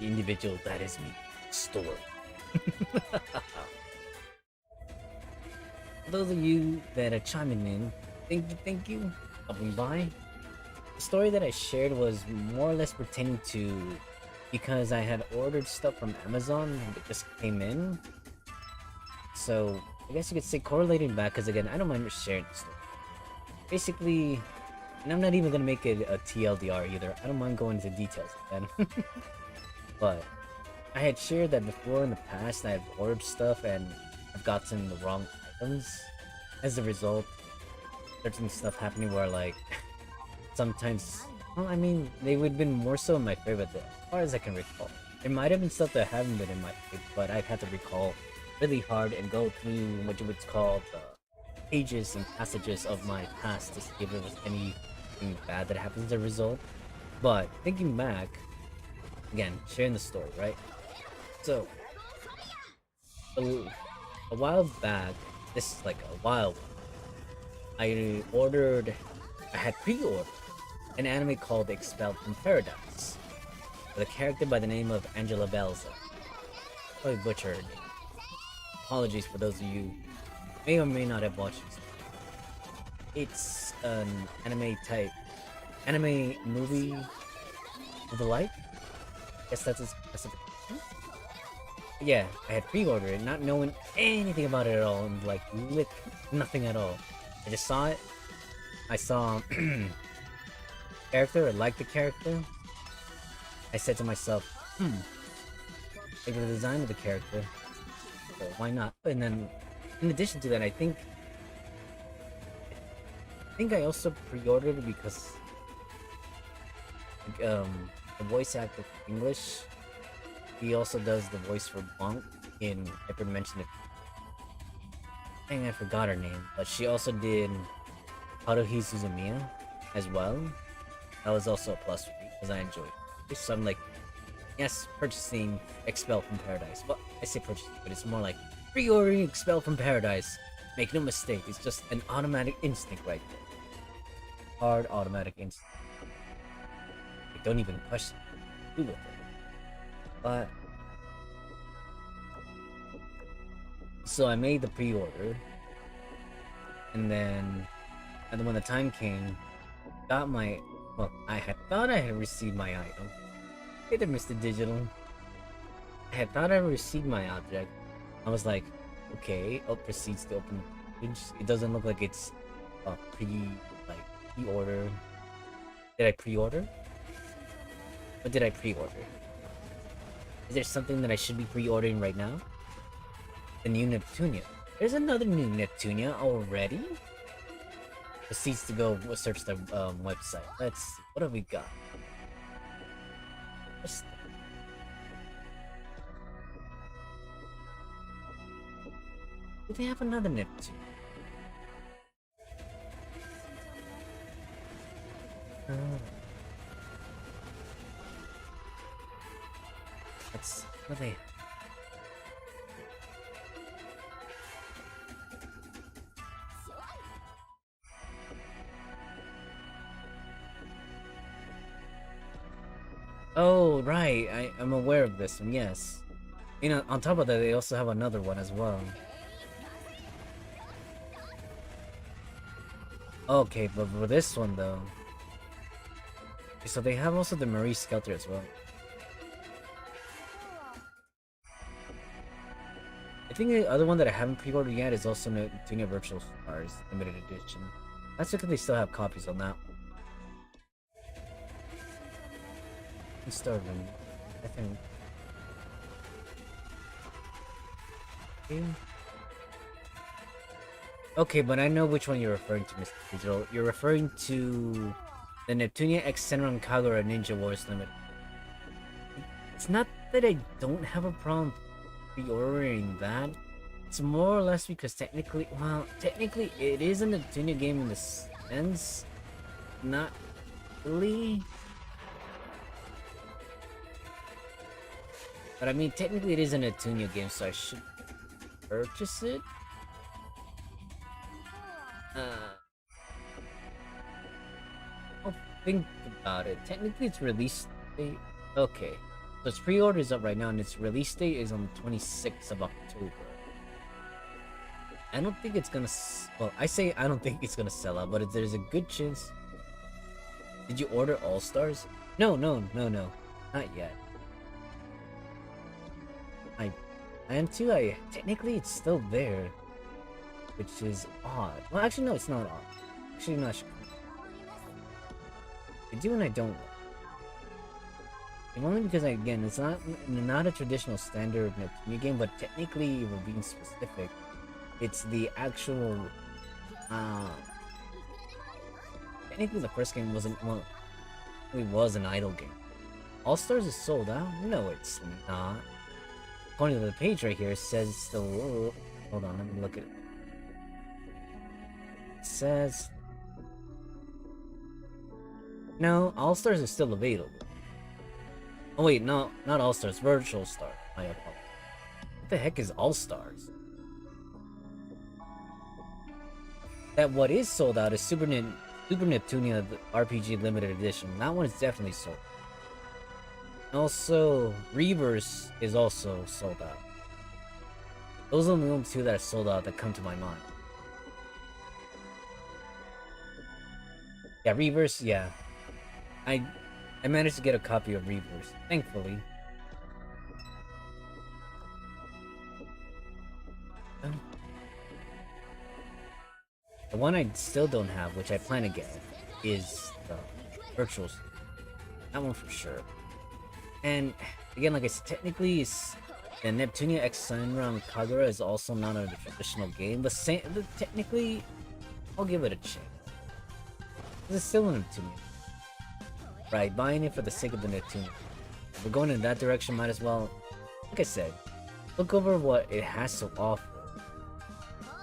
the individual that is me. Story. For those of you that are chiming in, thank you, stopping by. The story that I shared was more or less pertaining to because I had ordered stuff from Amazon and it just came in. So I guess you could say correlating back, because again, I don't mind sharing the story. Basically, and I'm not even gonna make it a TLDR either. I don't mind going into details again. But I had shared that before in the past I've ordered stuff and I've gotten the wrong items. As a result, certain stuff happening where like sometimes, well, I mean, they would have been more so in my favor as far as I can recall. There might have been stuff that haven't been in my favor, but I've had to recall really hard and go through what you would call the pages and passages of my past to see if there was anything bad that happened as a result. But thinking back, again, sharing the story, right? So, a while back, this is like a while back, I had pre-ordered an anime called Expelled from Paradise with a character by the name of Angela Belza. Probably butchered her name. Apologies for those of you who may or may not have watched this. It's an anime movie of the like. Guess that's a specific. Yeah, I had pre-ordered it, not knowing anything about it at all, and like nothing at all. I just saw it. I saw character. I liked the character. I said to myself, like the design of the character. So why not? And then, in addition to that, I think I also pre-ordered it because the voice actor for English, he also does the voice for Bonk in Hyperdimension. Dang, I forgot her name, but she also did Haruhi Suzumiya as well. That was also a plus for me because I enjoyed it. So I'm like, yes, purchasing Expel from Paradise. Well, I say purchasing, but it's more like pre-ordering Expel from Paradise. Make no mistake, it's just an automatic instinct right there. Hard automatic instinct. I don't even question it. Do with it. But so I made the pre-order, and then when the time came, got my I had thought I had received my item. Hey there, Mr. Digital. I had thought I received my object. I was like, okay, proceeds to open the package. It doesn't look like it's pre-order. Did I pre-order? What did I pre-order? Is there something that I should be pre-ordering right now? The new Neptunia. There's another new Neptunia already? Proceeds to go search the website. Let's see. What have we got? Do they have another Neptunia? Let's see. What do they have? Oh, right. I'm aware of this one, yes. You know, on top of that, they also have another one as well. Okay, but for this one, though... So they have also the Marie Skelter as well. I think the other one that I haven't pre-ordered yet is also Neptunia Virtual Stars Limited Edition. That's because they still have copies on that one. Starving, I think. Okay, but I know which one you're referring to, Mr. Digital. You're referring to the Neptunia X Senran Kagura Ninja Wars Limited. It's not that I don't have a problem pre-ordering that. It's more or less because technically it is a Neptunia game in the sense. Not really. But I mean, technically it is a Neptunia game, so I should purchase it? I'll think about it. Technically its release date... Okay. So its pre-order is up right now, and its release date is on the 26th of October. I don't think it's gonna... Well, I say I don't think it's gonna sell out, but there's a good chance... Did you order All-Stars? No. Not yet. Technically it's still there, which is odd. Well, actually no, it's not odd. Actually, no, I do and I don't. And only because again, it's not a traditional standard Neptunia game, but technically, if we're being specific, it's the actual. Technically, the first game wasn't it was an idle game. All Stars is sold out? No, it's not. According to the page right here, it says it's still... Hold on, let me look at it. It says... No, All-Stars is still available. Oh wait, no, not All-Stars, Virtual Star. I apologize. What the heck is All-Stars? That what is sold out is Super Neptunia RPG Limited Edition. That one is definitely sold. Also, Reverse is also sold out. Those are the only two that are sold out that come to my mind. Yeah, Reverse, yeah. I managed to get a copy of Reverse, thankfully. The one I still don't have, which I plan to get, is the Virtual. That one for sure. And again, like I said, technically, the Neptunia X Senran Kagura is also not a traditional game, but technically, I'll give it a chance. It's still a Neptunia. Right, buying it for the sake of the Neptunia. If we're going in that direction, might as well, like I said, look over what it has to offer.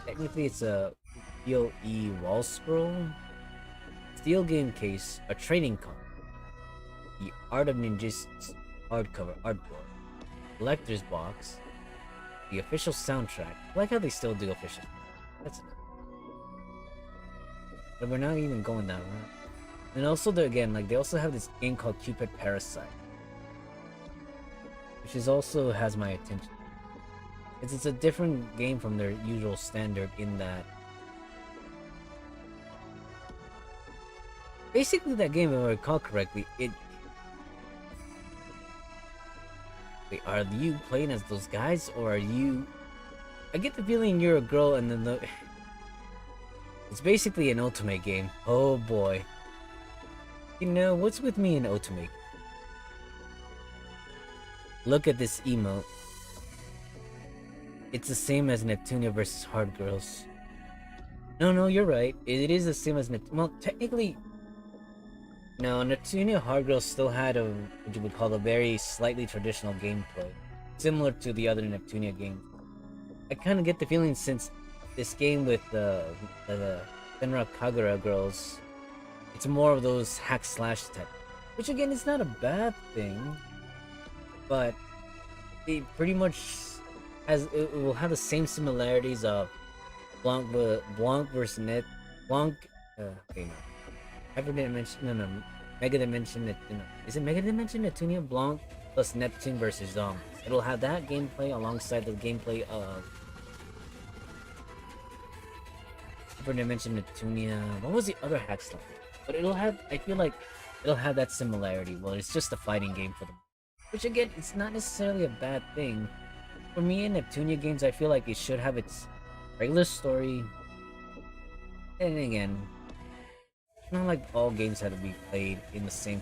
Technically, it's a PoE wall scroll, steel game case, a trading card, the Art of Ninjas hardcover artboard, collector's box, the official soundtrack. I like how they still do official. That's enough. But we're not even going that route. And also, again, like they also have this game called Cupid Parasite, which is also has my attention. It's a different game from their usual standard in that basically that game, if I recall correctly, wait, are you playing as those guys or are you? I get the feeling you're a girl, and then it's basically an ultimate game. Oh boy. You know, what's with me in ultimate? Look at this emote. It's the same as Neptunia versus Hard Girls. No, you're right. It is the same as Neptunia. Well, technically, no, Neptunia Hard Girls still had what you would call a very slightly traditional gameplay, similar to the other Neptunia games. I kind of get the feeling since this game with the Senra Kagura girls, it's more of those hack slash type, which again is not a bad thing, but it pretty much it will have the same similarities of Blanc versus Net Blanc. Okay, no, Hyper Dimension. No, Mega Dimension. No, is it Mega Dimension Neptunia Blanc plus Neptune versus Zombies? It'll have that gameplay alongside the gameplay of Hyper Dimension Neptunia. What was the other hack slash? But it'll have. I feel like it'll have that similarity. Well, it's just a fighting game for them, which again, it's not necessarily a bad thing. For me in Neptunia games, I feel like it should have its regular story. And again, it's not like all games have to be played in the same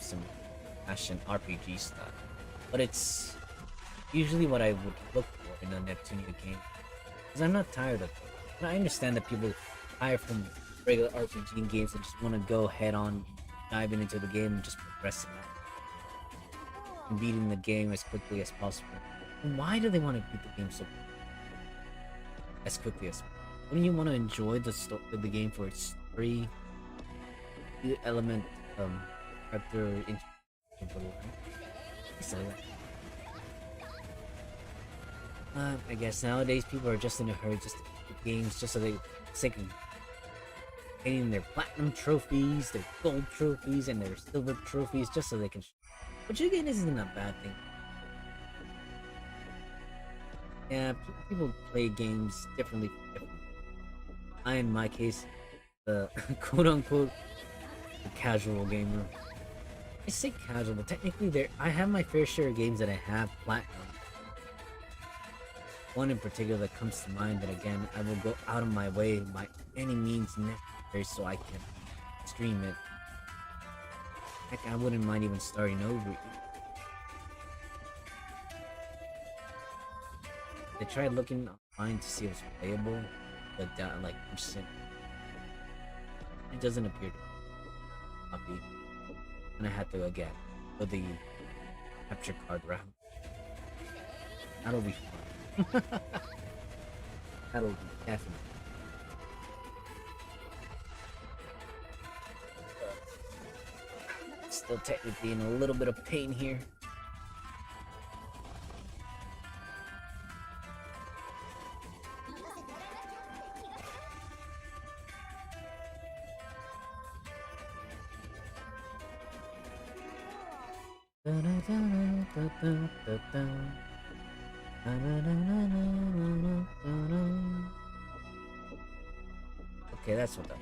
fashion RPG style. But it's usually what I would look for in a Neptunia game. Because I'm not tired of it. And I understand that people tire from regular RPG games and just want to go head on, diving into the game and just progressing out. And beating the game as quickly as possible. Why do they want to beat the game so as quickly as possible? Wouldn't you want to enjoy the game for its story, the element, character I guess nowadays people are just in a hurry just to get games just so they sake of getting their platinum trophies, their gold trophies, and their silver trophies just so they can. Which again isn't a bad thing. Yeah, people play games differently. I, in my case, the quote-unquote the casual gamer. I say casual, but technically I have my fair share of games that I have platinum. One in particular that comes to mind that again, I will go out of my way by any means necessary so I can stream it. Heck, I wouldn't mind even starting over. I tried looking online to see if it's playable, but like percent, it doesn't appear to be copy, and I had to again go the capture card route. That'll be fun. That'll be definitely. Still technically in a little bit of pain here. Okay, that's what that.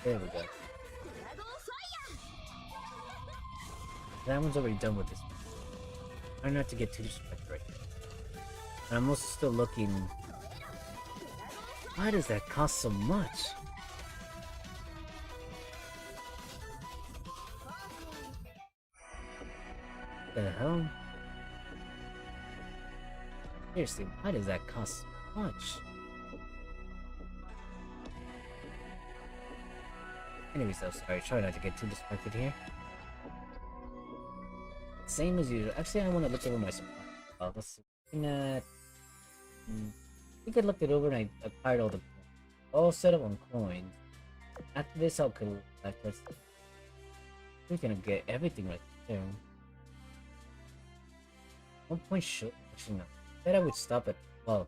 There we go. That one's already done with this. Try not to get too disrespectful right now. And I'm also still looking. Why does that cost so much? What the hell? Seriously, why does that cost so much? Anyways, though, sorry, try not to get too distracted here. Same as usual. Actually, I want to look over my supply. Let's see. Looking at... I think I looked it over and I acquired all set up on coins. After this, I'll collect. We're gonna get everything right there. 1 point short. Actually, no. I bet I would stop at 12.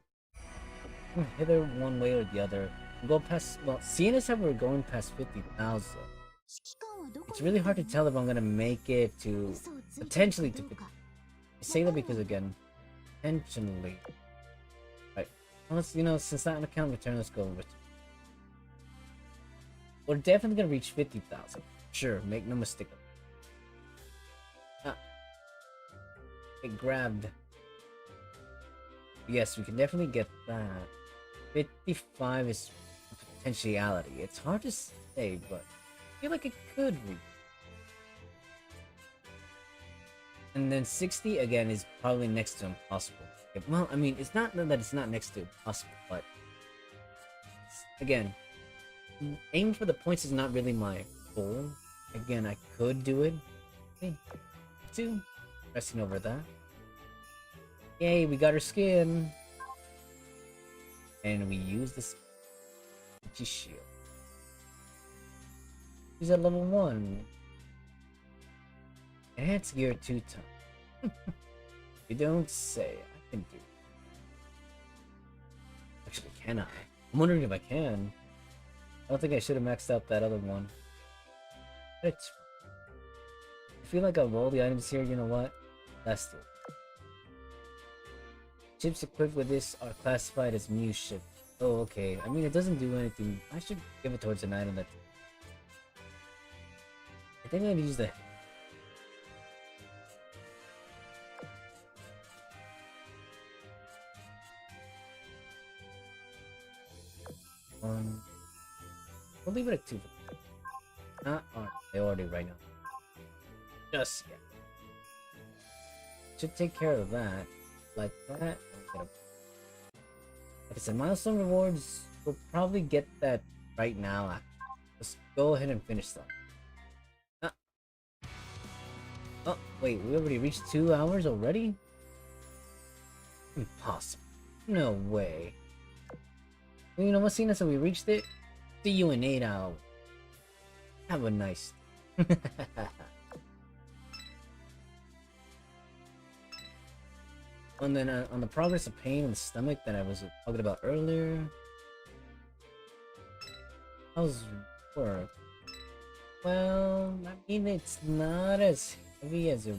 Either one way or the other. Go past. Well, seeing as how we're going past 50,000, it's really hard to tell if I'm gonna make it to potentially to 50. I say that because again, potentially. Right. Well, let's since that account return, let's go with. We're definitely gonna reach 50,000. Sure, make no mistake. It grabbed. Yes, we can definitely get that. 55 is a potentiality. It's hard to say, but I feel like it could reach. And then 60 again is probably next to impossible. Well, I mean, it's not that it's not next to impossible, but again, aiming for the points is not really my goal. Again, I could do it. Okay. 2. Resting over that. Yay, we got our skin. And we use this shield. He's at level 1. Enhanced gear 2 times. You don't say. I can do it. Actually, can I? I'm wondering if I can. I don't think I should have maxed out that other one. It's fine. I feel like of all the items here, you know what? Let's do it. Chips equipped with this are classified as new ships. Oh, okay. I mean, it doesn't do anything. I should give it towards an item that... I think I'm gonna use the... We'll leave it at 2. Not on priority right now. Just yet. Should take care of that. Like that. Like I said, milestone rewards, we'll probably get that right now. Let's go ahead and finish them. Oh, wait, we already reached 2 hours already? Impossible. No way. Well, you know what, Cena? So we reached it. See you in 8 hours. Have a nice And then on the progress of pain in the stomach that I was talking about earlier. How's work? Well, I mean, it's not as heavy as it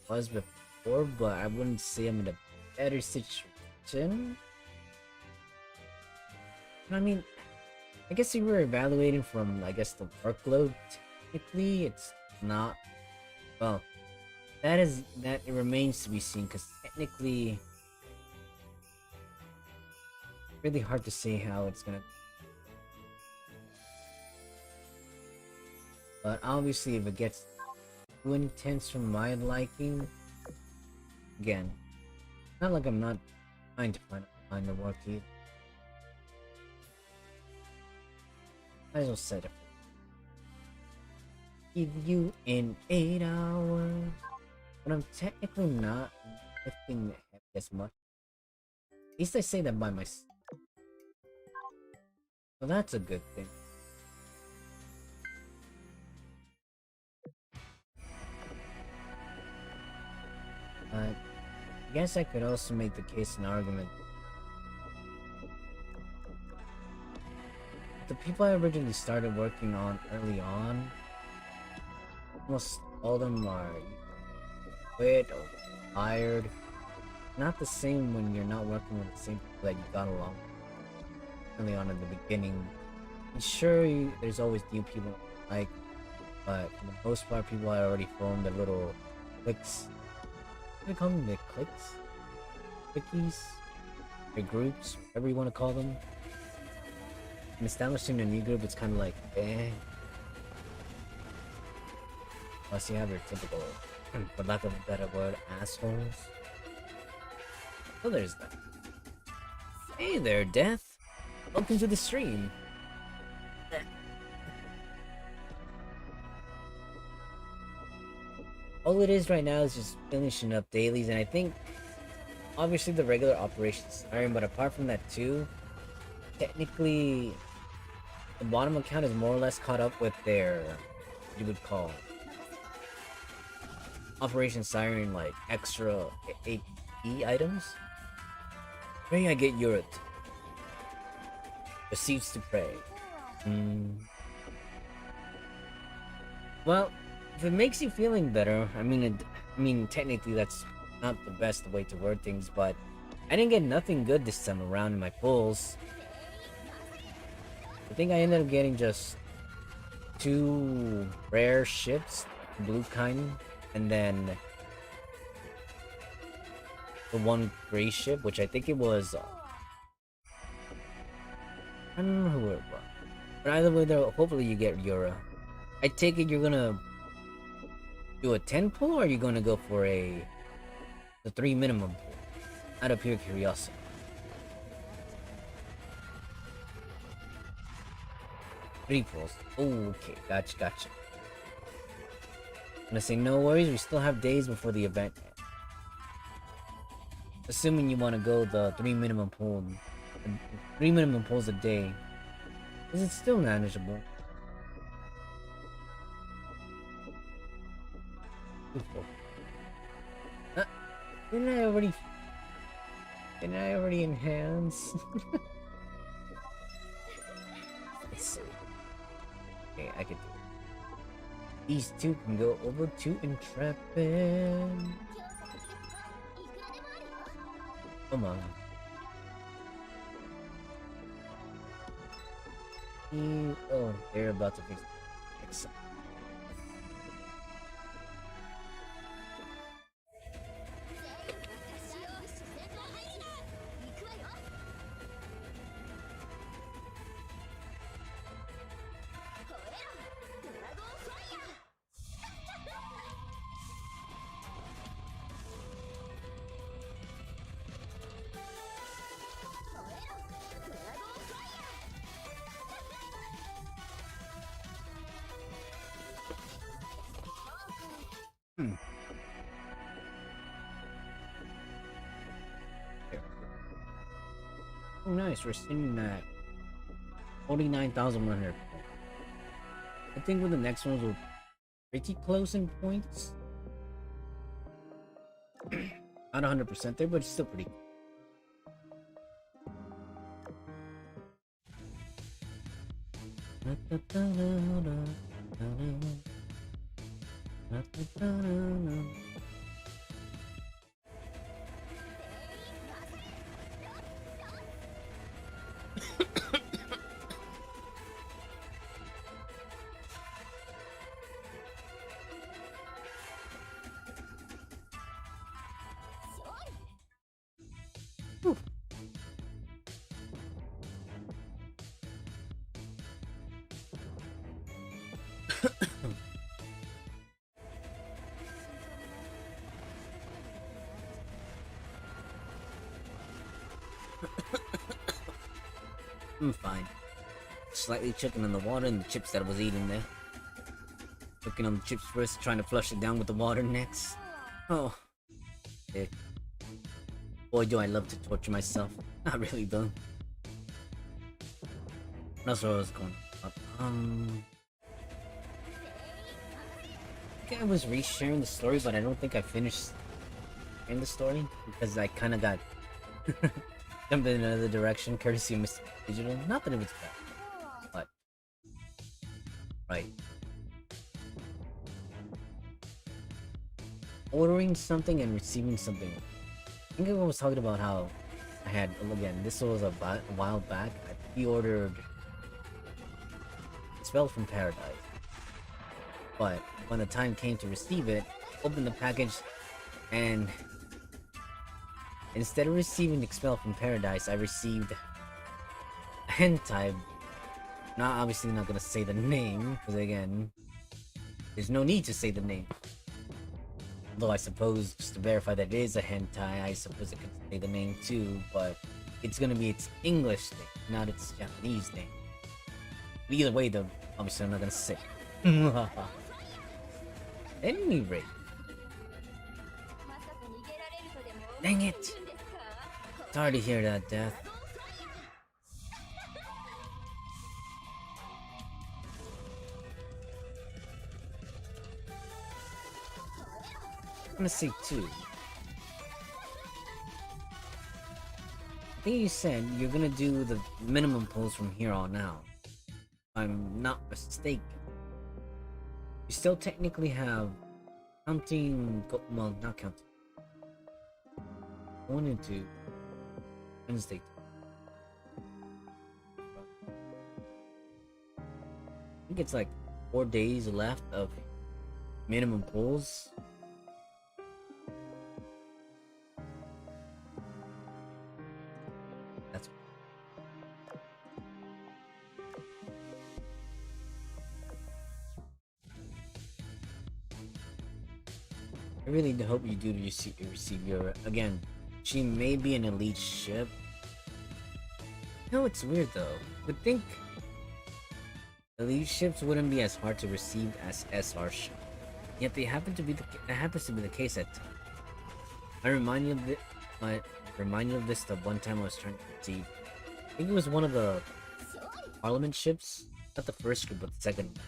was before, but I wouldn't say I'm in a better situation. I mean, I guess you were evaluating from, I guess, the workload. Technically, it's not. Well, that it remains to be seen, because technically, really hard to say how it's gonna. But obviously, if it gets too intense for my liking, again, not like I'm not trying to find the work either. Might as well set it. Give you in 8 hours. But I'm technically not lifting the heavy as much. At least I say that by myself. So that's a good thing. I guess I could also make the case and argument. The people I originally started working on early on, almost all of them are quit or fired. Not the same when you're not working with the same people that you got along early on in the beginning. And sure, there's always new people like, but for the most part, people I already formed their little cliques. What do we call them? Their cliques? Quickies? Their groups? Whatever you want to call them. And establishing a new group, it's kind of like, eh. Plus, you have your typical, for lack of a better word, assholes. So there's that. Hey there, Death. Welcome to the stream. All it is right now is just finishing up dailies, and I think obviously the regular operations iron, but apart from that too, technically the bottom account is more or less caught up with their, what you would call, Operation Siren, like extra AP items. Maybe I get Yurit. Receives to pray. Well, if it makes you feeling better, I mean, technically that's not the best way to word things, but I didn't get nothing good this time around in my pulls. I think I ended up getting just 2 rare ships, blue kind, and then the 1 gray ship, which I think it was. I don't know who it was. But either way, though, hopefully you get Yura. I take it you're gonna do a 10 pull, or are you gonna go for the 3 minimum pull? Out of pure curiosity. Three pulls. Okay, gotcha. I'm gonna say no worries, we still have days before the event. Assuming you want to go the 3 minimum pull, 3 minimum pulls a day, is it still manageable? Didn't I already enhance? Let's see. Okay, I could do it. These 2 can go over to Intrepid. Come on. Oh, they're about to fix it. Excellent. Oh, nice. We're sitting at 49,100. I think with the next ones we're pretty close in points. Not 100% there, but it's still pretty. I'm fine. Slightly choking on the water and the chips that I was eating there. Choking on the chips first, trying to flush it down with the water next. Oh. Yeah. Boy, do I love to torture myself. Not really, though. That's where I was going. I think I was resharing the story, but I don't think I finished in the story because I kind of got jumped in another direction, courtesy of Mr. Digital. Not that it was bad, but right. Ordering something and receiving something. I think I was talking about how I had, again, this was a while back. I pre-ordered Spell from Paradise, but when the time came to receive it, opened the package, and instead of receiving Expel from Paradise, I received a hentai. Obviously not gonna say the name, because again, there's no need to say the name. Although I suppose, just to verify that it is a hentai, I suppose it could say the name too, but it's gonna be its English name, not its Japanese name. But either way, though, obviously I'm not gonna say. At any rate, Dang it! Sorry to hear that, Death. I'm gonna say 2. I think you said you're gonna do the minimum pulls from here on out. If I'm not mistaken. You still technically have counting, well, not counting. Going into Wednesday. I think it's like 4 days left of minimum pulls. That's I really hope you do receive your again. She may be an elite ship. No, it's weird though. Would think elite ships wouldn't be as hard to receive as SR ships. Yet they happen to be that happens to be the case at times. I remind you of this the one time I was trying to receive. I think it was one of the Parliament ships, not the first group, but the second one.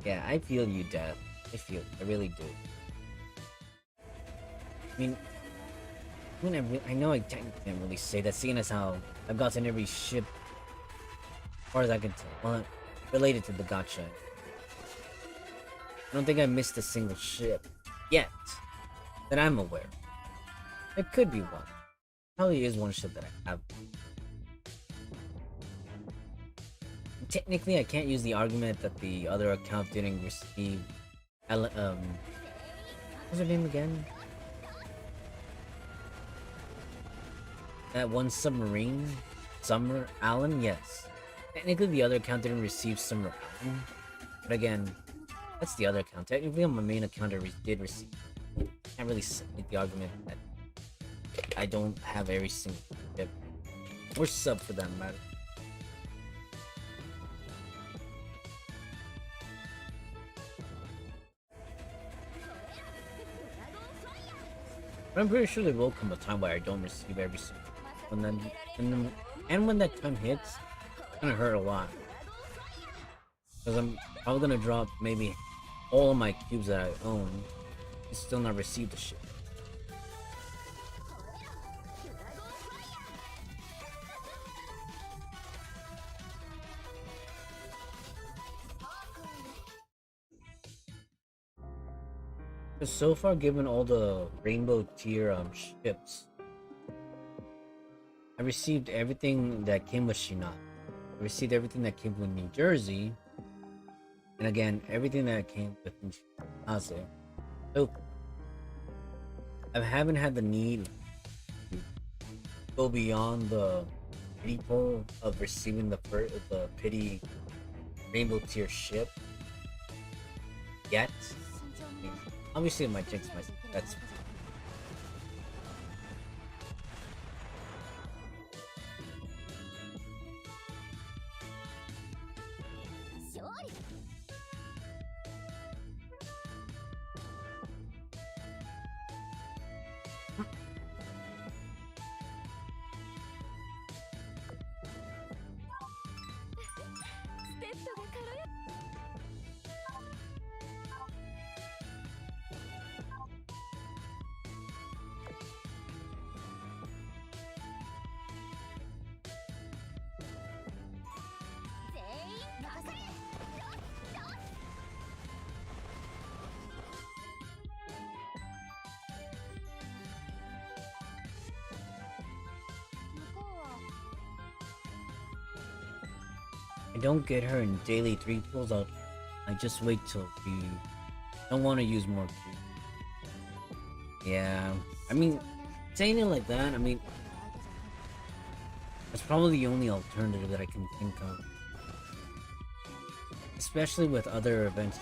Yeah, I feel you, Dad. I really do. I know I technically can't really say that, seeing as how I've gotten every ship, as far as I can tell, well, related to the gacha. I don't think I missed a single ship yet that I'm aware of. There could be one. Probably is one ship that I have. Technically, I can't use the argument that the other account didn't receive. What's her name again? That one submarine, Summer Allen. Yes, technically the other account didn't receive Summer Allen, but again, that's the other account. Technically, on my main account, I did receive. Can't really make the argument that I don't have every single ship or sub for that matter. But I'm pretty sure there will come a time where I don't receive every single one. And when that time hits, it's gonna hurt a lot. Because I'm probably gonna drop maybe all of my cubes that I own and still not receive the shit. So far, given all the rainbow tier ships, I received everything that came with Shinat. I received everything that came with New Jersey, and again, everything that came with Nase. So I haven't had the need to go beyond the pity pool of receiving the pity rainbow tier ship yet. Obviously, it might jinx myself. That's I don't get her in daily 3 pulls. I just wait till we don't want to use more cubes. Yeah, I mean, saying it like that, I mean, that's probably the only alternative that I can think of. Especially with other events.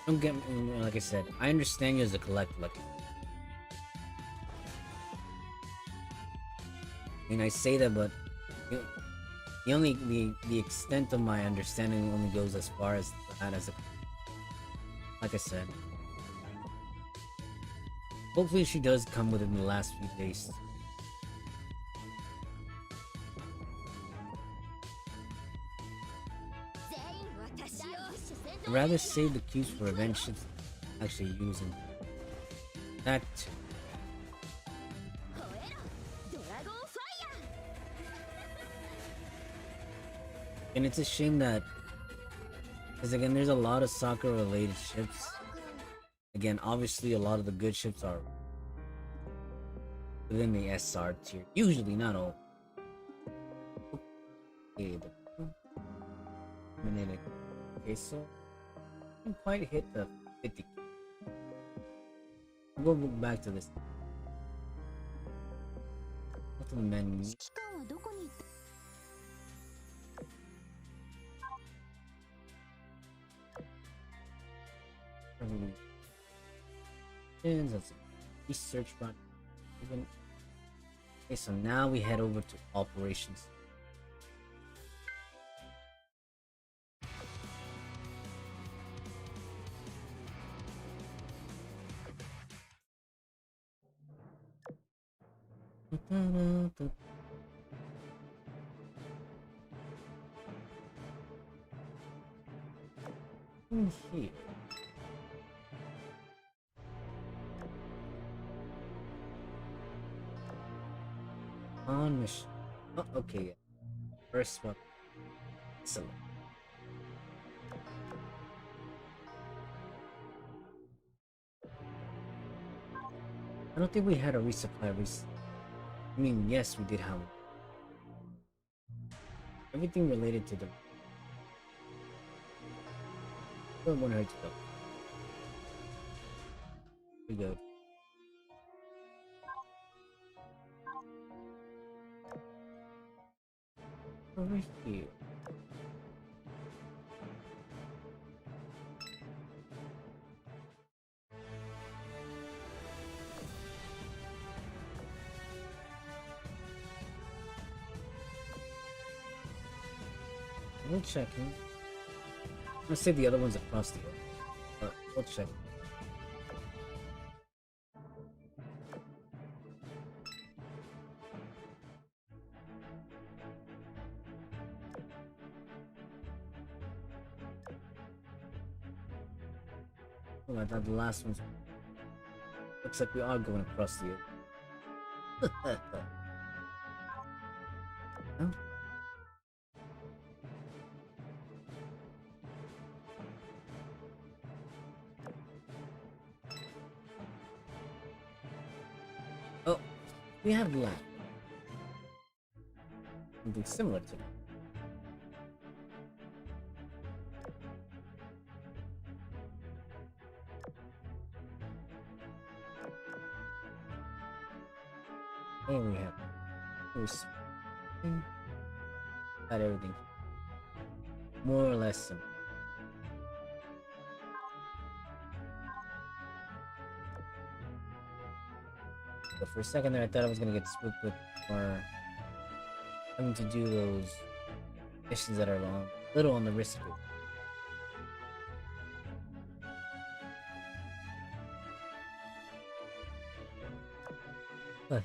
Don't get me, like I said, I understand you as a collector. Like, I mean, I say that, but the extent of my understanding only goes as far as that. As a, like I said, hopefully she does come within the last few days. I'd rather save the cubes for revenge ships actually using that. And it's a shame that, because again, there's a lot of soccer related ships. Again, obviously a lot of the good ships are within the SR tier. Usually, not all. Okay, okay, so I didn't quite hit the 50. We'll go back to this. Go to the menu. That's a research button. Okay, so now we head over to operations. Here. On mission. Oh, okay, yeah. First one. Excellent. I don't think we had a resupply I mean, yes, we did have one. Everything related to the... I don't want her to go. We go. Over here. We'll check him. Let's say the other one's across the road. But we'll check. Oh, I thought the last one's... Looks like we are going across the road. Huh? Oh, we have land. Something similar to that. And we have got everything more or less simple. But for a second there, I thought I was gonna get spooked with more having to do those missions that are long, little on the risk. But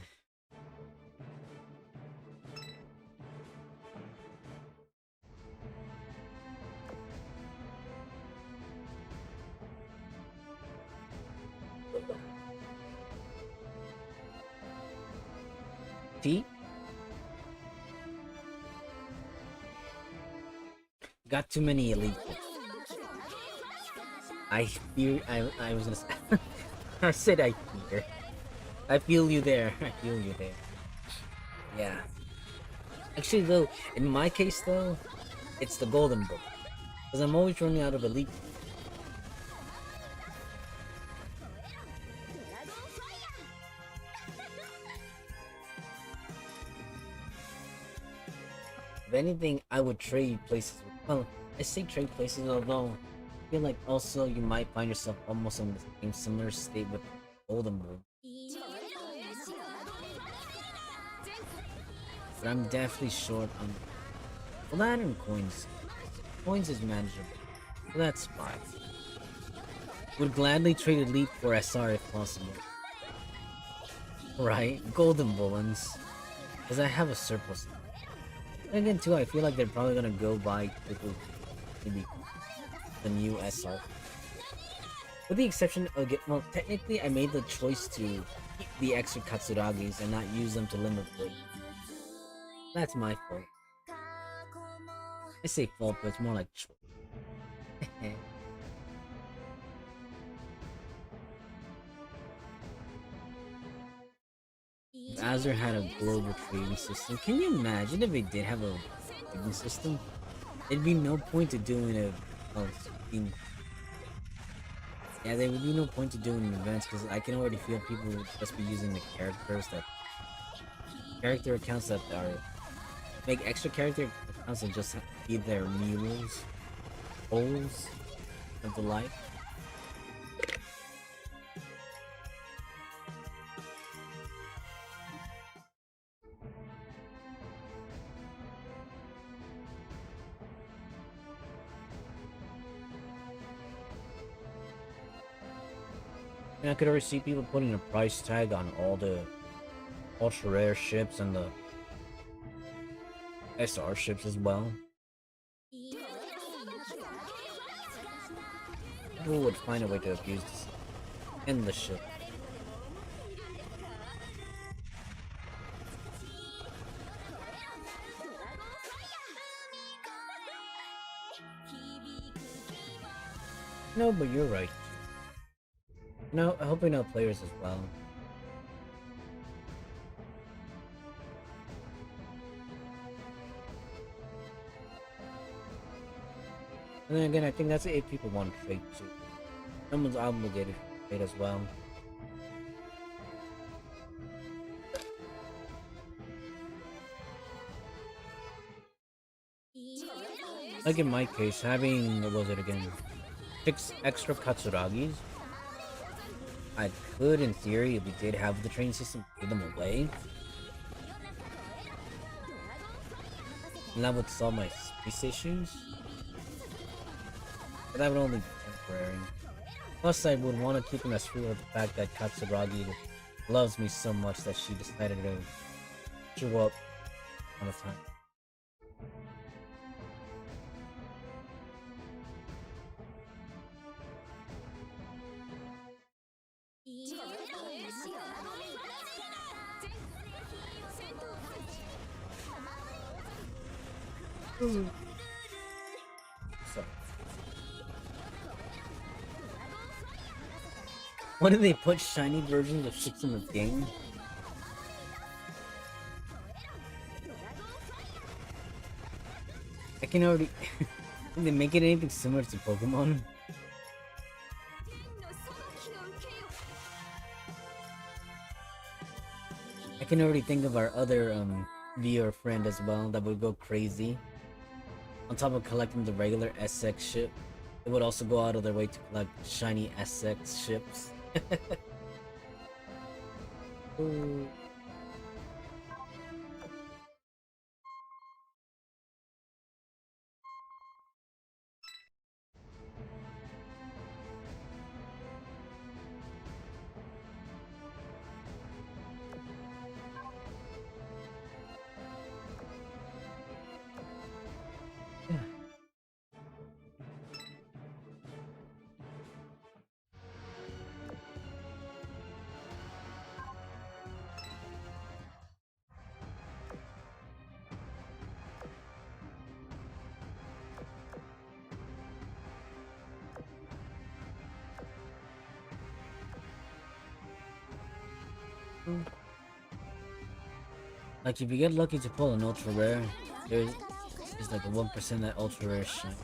T got too many elite. I fear. I was gonna say. I said I fear. I feel you there. I feel you there. Yeah. Actually, though, in my case, though, it's the golden book, because I'm always running out of elite. If anything, I would trade places. Well, I say trade places, although I feel like also you might find yourself almost in the same similar state with Golden Moon. But I'm definitely short on Aladdin coins. Coins is manageable. So that's fine. Would gladly trade Elite for SR if possible. Right? Golden Bullens. Because I have a surplus. And again too, I feel like they're probably gonna go buy quickly maybe the new SR. With the exception of well, technically I made the choice to keep the extra Katsuragis and not use them to limit break. That's my fault. I say fault, but it's more like choice. If Azur had a global trading system, can you imagine if they did have a trading system? There'd be no point to doing it. Well, yeah, there would be no point to doing events because I can already feel people would just be using the character accounts that are make extra character accounts and just be their mules, holes of the life. And I could already see people putting a price tag on all the ultra rare ships and the SR ships as well. People would find a way to abuse this and the ship. No, but you're right. No, I hope we know players as well. And then again, I think that's if people want to trade too. Someone's obligated to trade as well. Like in my case, having, what was it again? 6 extra Katsuragis. I could, in theory, if we did have the train system, give them away. And that would solve my space issues. But that would only be temporary. Plus, I would want to keep him as free with the fact that Katsuragi loves me so much that she decided to show up on a time. So, why do they put shiny versions of ships in the game? I can already. Can they make it anything similar to Pokemon? I can already think of our other viewer friend as well that would go crazy. On top of collecting the regular SX ship, it would also go out of their way to collect shiny SX ships. Ooh. Like if you get lucky to pull an ultra rare, there's like a 1% that ultra rare shine.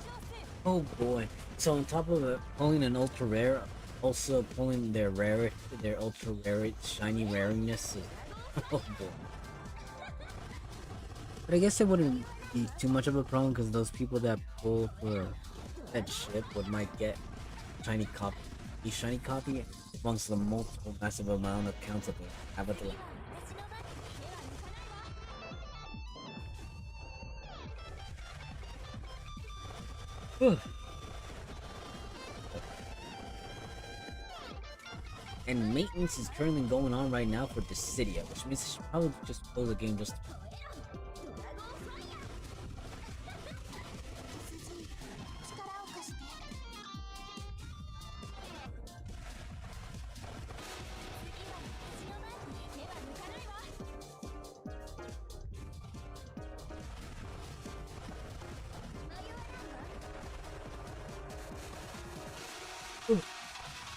Oh boy! So on top of it, pulling an ultra rare, also pulling their ultra rare shiny rareness. Oh boy! But I guess it wouldn't be too much of a problem because those people that pull for that ship would might get shiny copy, a shiny copy amongst the multiple massive amount of counts that they have at the And maintenance is currently going on right now for Dissidia, which means I should probably just close the game just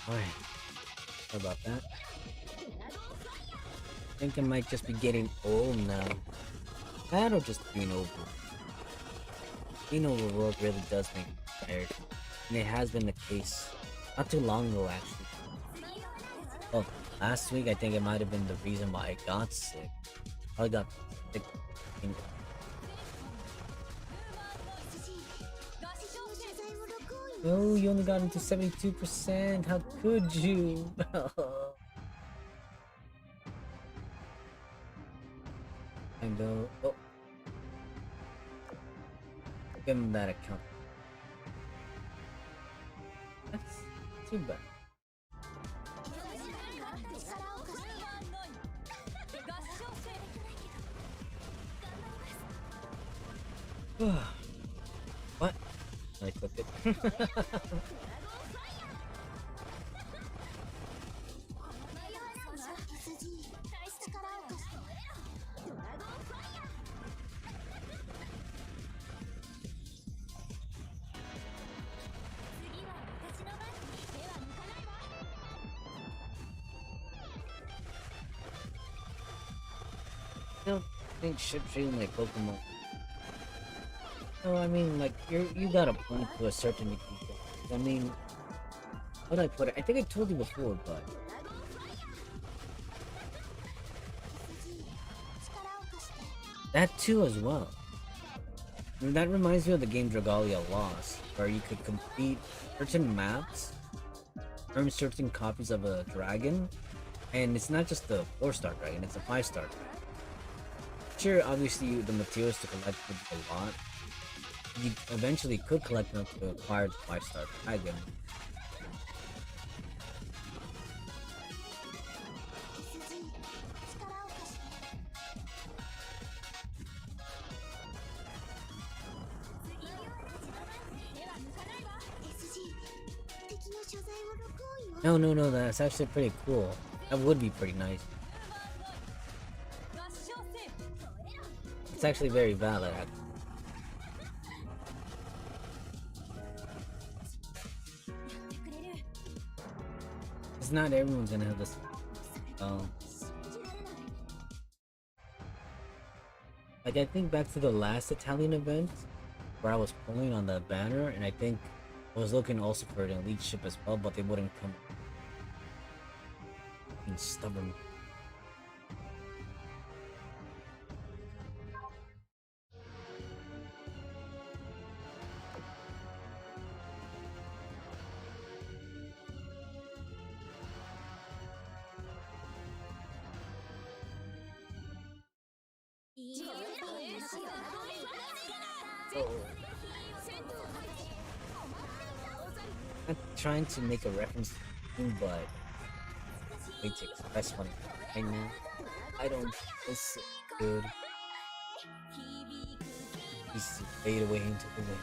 Alright, sorry about that. I think I might just be getting old now. That or just being over. Being overworked really does make me tired. And it has been the case. Not too long ago, actually. Oh, last week I think it might have been the reason why I got sick. I got sick. Oh, you only got into 72%. How could you? I know. Oh. Give him that account. That's too bad. What? I clicked it. I don't think ship trading like Pokemon. No, I mean, like, you got a point to a certain degree. I mean, how do I put it? I think I told you before, but that too as well. I mean, that reminds me of the game Dragalia Lost, where you could complete certain maps, earn certain copies of a dragon, and it's not just the 4-star dragon, it's a 5-star dragon. Sure, obviously the materials to collect would be a lot. You eventually could collect them to acquire the 5-star dragon. No, that's actually pretty cool. That would be pretty nice. It's actually very valid, actually. It's not everyone's gonna have this. Like, I think back to the last Italian event where I was pulling on the banner, and I think I was looking also for an elite ship as well, but they wouldn't come. Being stubborn. I'm trying to make a reference to him, but wait to express one right now. I don't feel so good. He's fade away into the wind.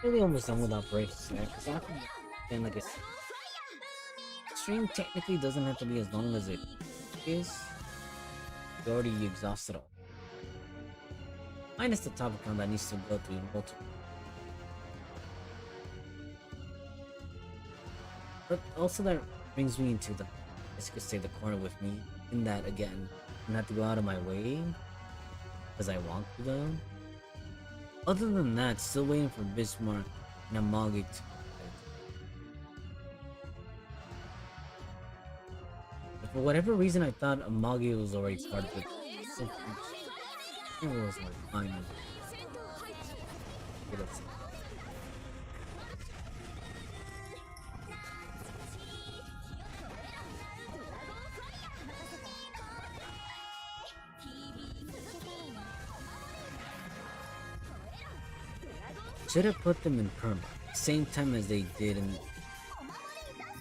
Really almost done without breaks, because after then, like, a stream technically doesn't have to be as long as it is. You already exhausted all. Minus the top account that needs to go through multiple. But also that brings me into the, I could say, the corner with me. In that again, I'm not to go out of my way because I want to though. Other than that, still waiting for Bismarck and Amagi to. But for whatever reason, I thought Amagi was already part of it. It was like fine. Okay, let's see. Should have put them in perma, same time as they did in.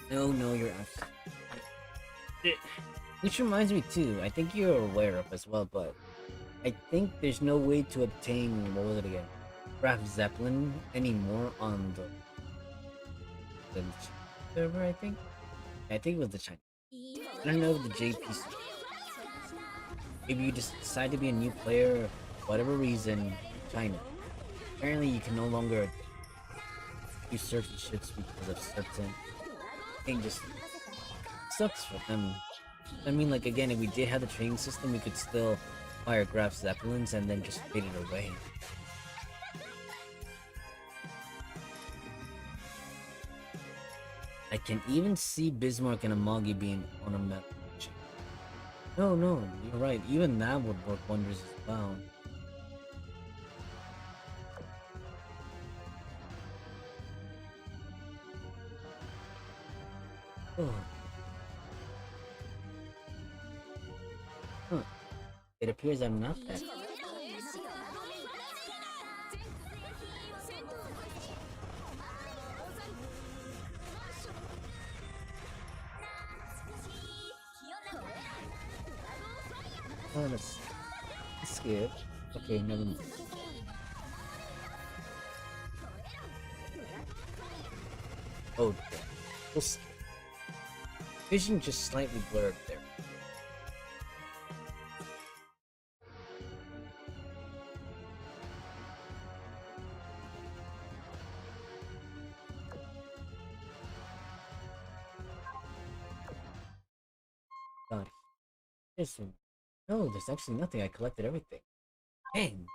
No, you're absolutely. Which reminds me too. I think you're aware of as well, but I think there's no way to obtain what was it again, Graf Zeppelin anymore on the server. I think it was the China. I don't know if the JP. If you just decide to be a new player, whatever reason, China. Apparently, you can no longer do certain shits because of certain. I think just sucks for them. I mean, like again, if we did have the training system, we could still fire Graf Zeppelins and then just fade it away. I can even see Bismarck and Amagi being on a map. No, you're right. Even that would work wonders as well. Oh. Huh. It appears I'm not that. Oh, let's skip. Okay, never mind. Oh, we'll skip. Vision just slightly blurred there. God. No, there's actually nothing. I collected everything. Dang.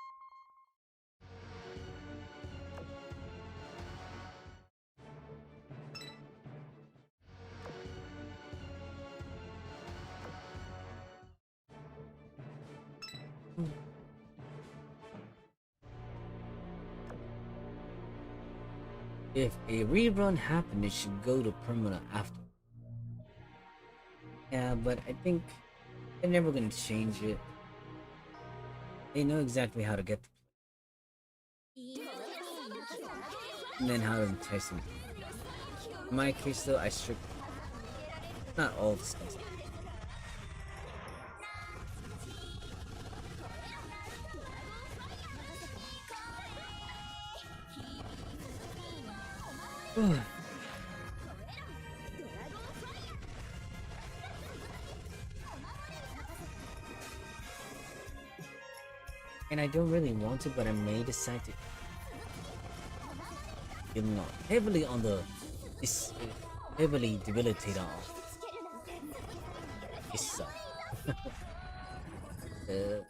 If a rerun happened, it should go to permanent after. Yeah, but I think they're never gonna change it. They know exactly how to get the play. And then how to entice them. In my case though, I strictly not all the skills. And I don't really want to, but I may decide to. You're not heavily on the. It's heavily debilitate on. It's there.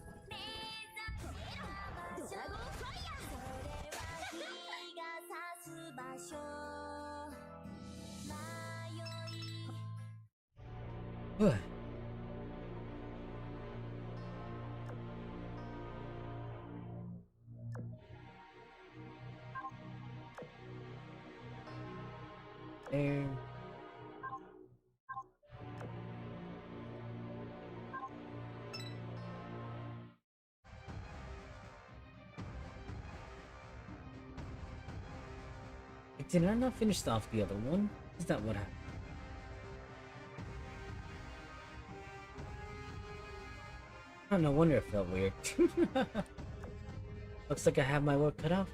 Did I not finish off the other one? Is that what happened? Oh, no wonder it felt weird. Looks like I have my work cut out.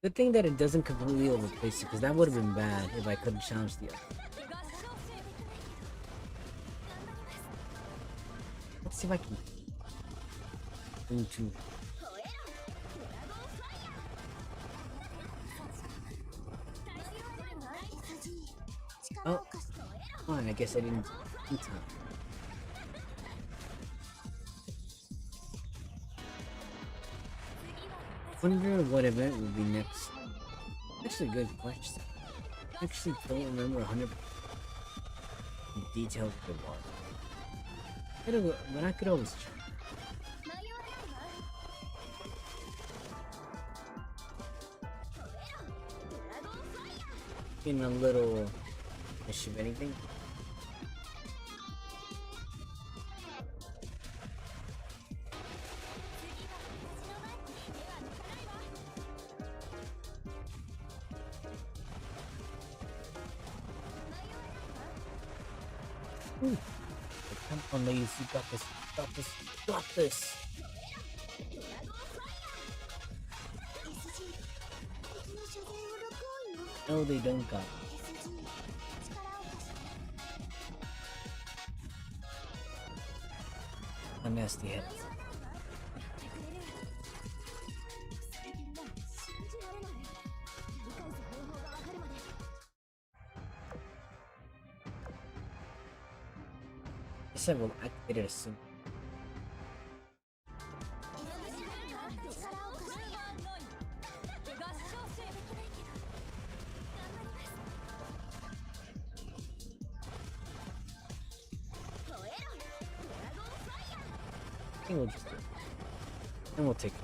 Good thing that it doesn't completely overplace it, because that would have been bad if I couldn't challenge the other. Let's see if I can. Into. Oh, fine, I guess I didn't in time. Wonder what event will be next. Actually, good question. Actually, don't remember 100% details of it was. But I could always check. In a little issue of anything. Ooh. Come on, ladies, you got this, you got this, you got this! No, they don't got it. A nasty head. I said we'll activate it soon. I think we'll just do it. And we'll take it.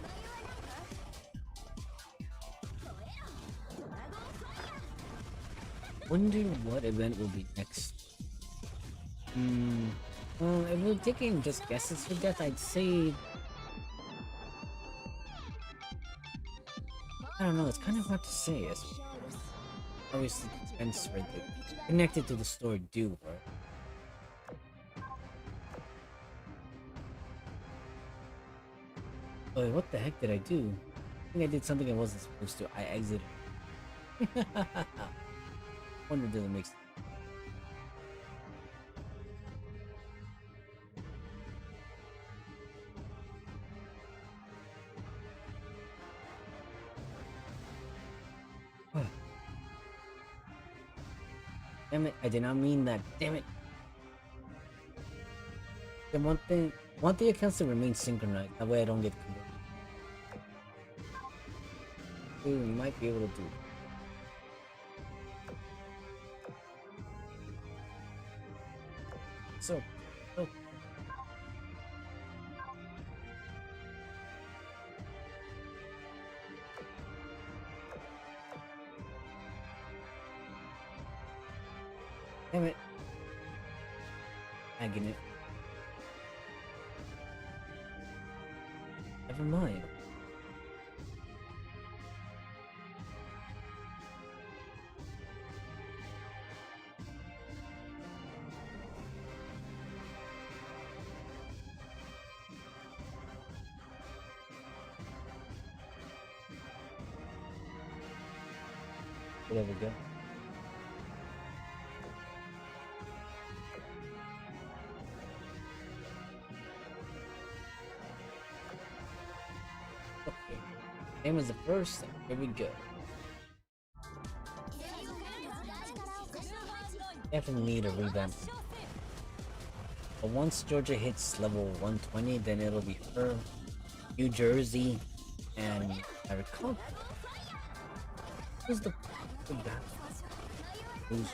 Wonder what event will be next. Well, if we're taking just guesses for death, I'd say... I don't know, it's kind of hard to say. As obviously, the events connected to the story do work. Oh, what the heck did I do? I think I did something I wasn't supposed to. I exited. Wonder does it make sense. Damn it, I did not mean that. Damn it. Then want the accounts to remain synchronized. That way I don't get converted. Ooh, we might be able to do it. So, oh. Damn it. Tagging it. Never mind. There we go. Okay. Same as the first thing. Here we go. Definitely need a revamp. But once Georgia hits level 120, then it'll be her, New Jersey, and I recall. Who's the bad loser?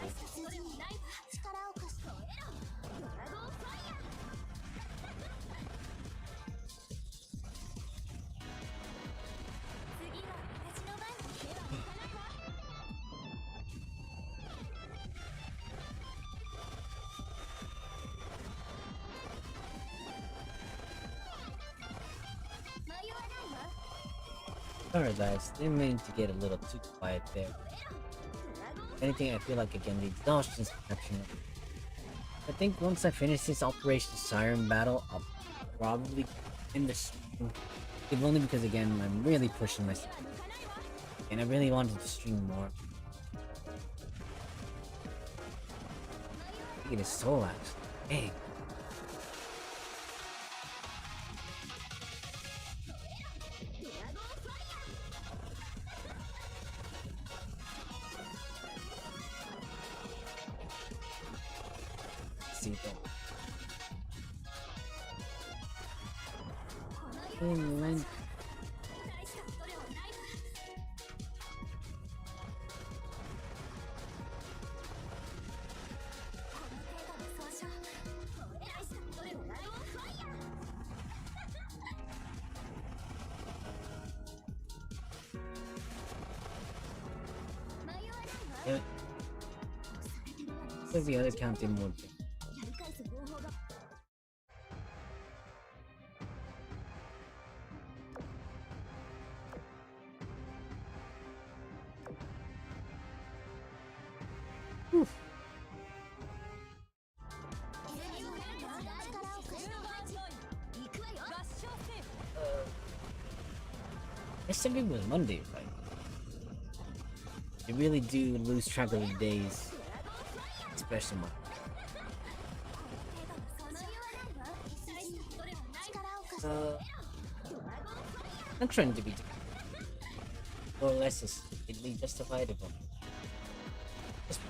Sorry guys, didn't mean to get a little too quiet there. If anything, I feel like again the exhaustion's catching up. I think once I finish this Operation Siren battle, I'll probably end the stream. If only because again, I'm really pushing myself. And I really wanted to stream more. I think it is so actually. Dang. Lane. Yeah. What's the other counting mode thing? Yesterday was Monday, right? You really do lose track of the days, especially Monday. I'm trying to be more or less as completely justifiable. Just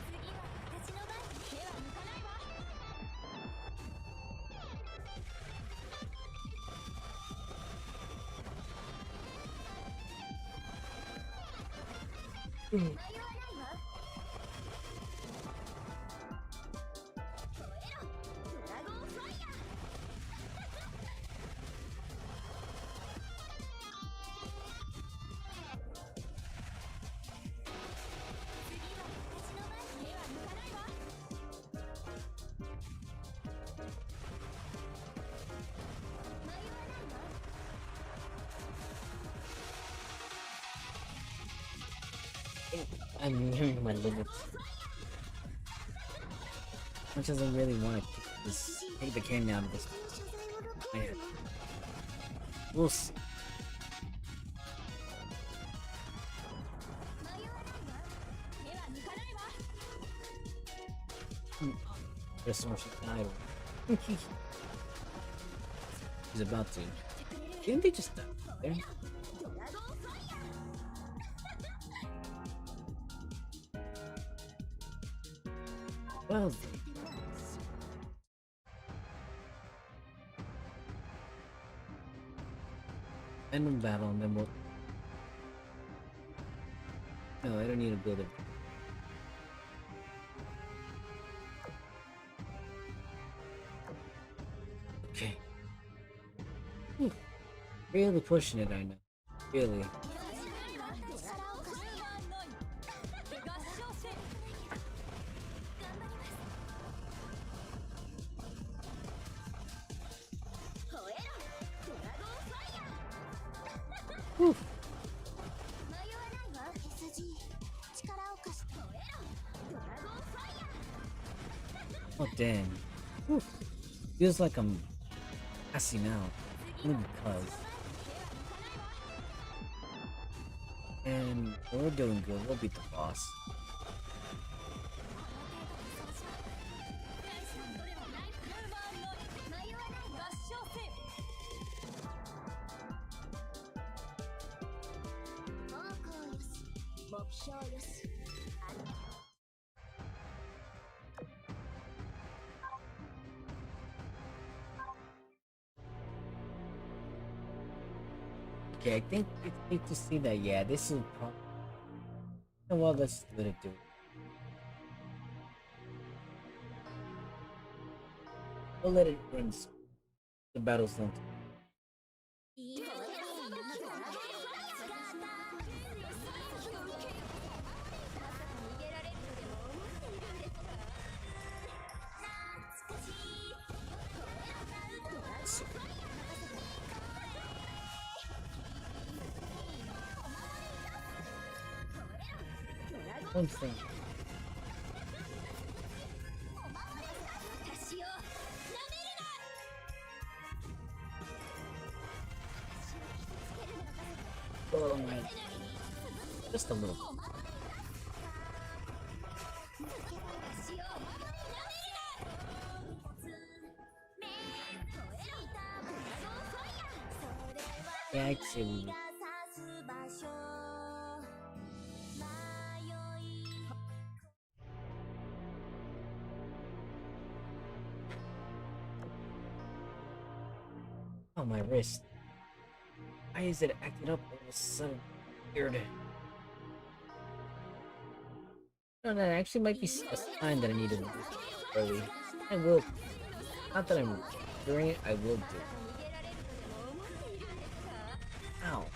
I'm nearing my limits. Much as I really want to take the cane out of this. Man. We'll see. There's so much die. He's about to. Didn't they just die there? Well then. End of battle and then we'll... No, I don't need to build it. Okay. Really pushing it, I know. Really. Whew. Oh damn. Whew. Feels like I'm passing out. Only because. And we're doing good, we'll beat the boss. Okay, I think it's safe to see that, yeah, this is probably... Well, let's let it do it. We'll let it run. The battle's done. One thing. Oh my. Just a little. Yeah, I'd say we would. Oh, my wrist. Why is it acting up all of a sudden? Weird. No, that actually might be a sign that I need to do early. I will. Not that I'm doing it, I will do it. Ow.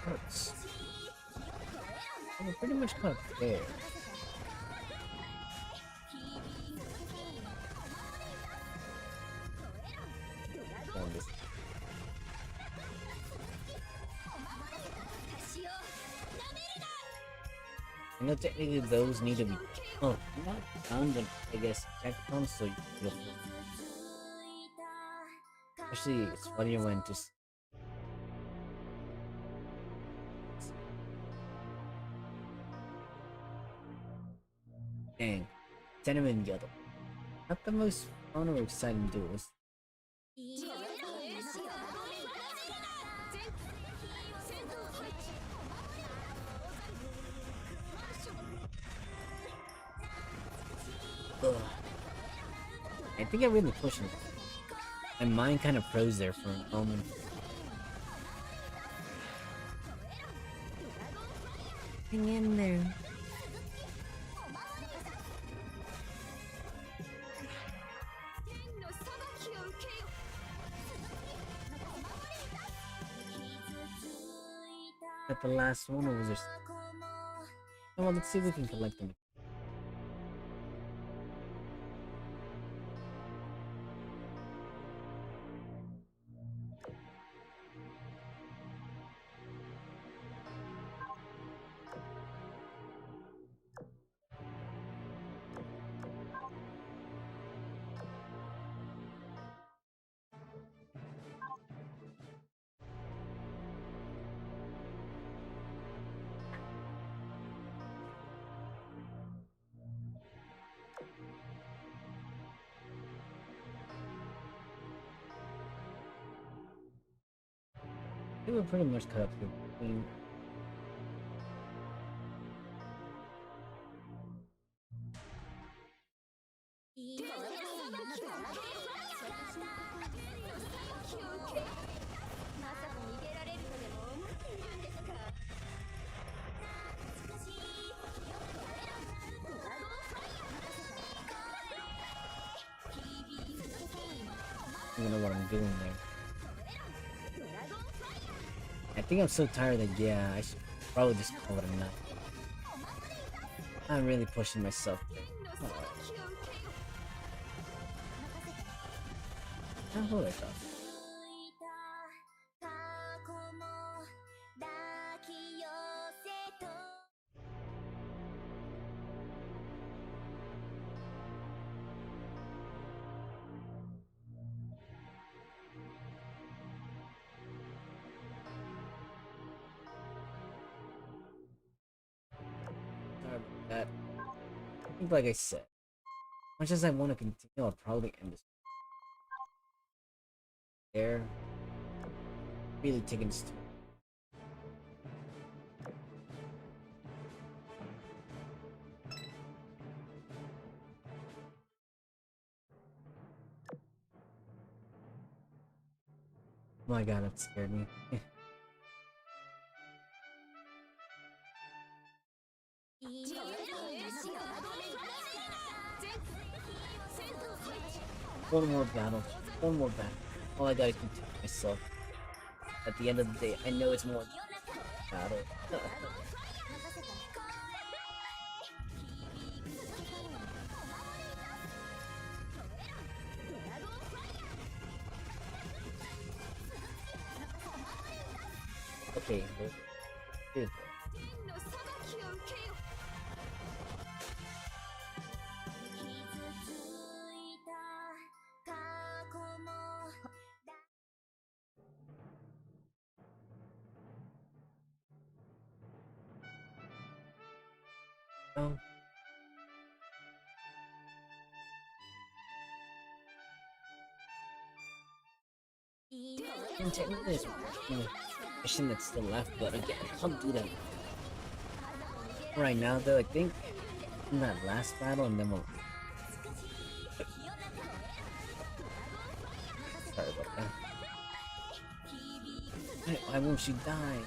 Hurts. I'm pretty much caught there. I know technically those need to be not done, but I guess checked on so you'll especially it's funnier when just dang. Tenement Yodel. Not the most fun or exciting duels. Ugh. I think I really pushed it. My mind kind of froze there for a moment. Hang in there. At the last one, or was there? Oh, well, let's see if we can collect them. They were pretty much cut up here. I mean, I don't know what I'm doing there. I think I'm so tired that yeah, I should probably just call it a night. I'm really pushing myself there. Not what I thought. Sorry about that. I think like I said, much as I want to continue, I'll probably end this. There. Really taking this toll. Oh my god, that scared me. One more battle. One more battle. All I gotta continue myself. At the end of the day, I know it's more battle. Okay, well, here we go. Oh. And technically there's one mission that's still left, but again, I'll do that. Right now though, I think in that last battle and then we'll... Sorry about that. Why won't she die?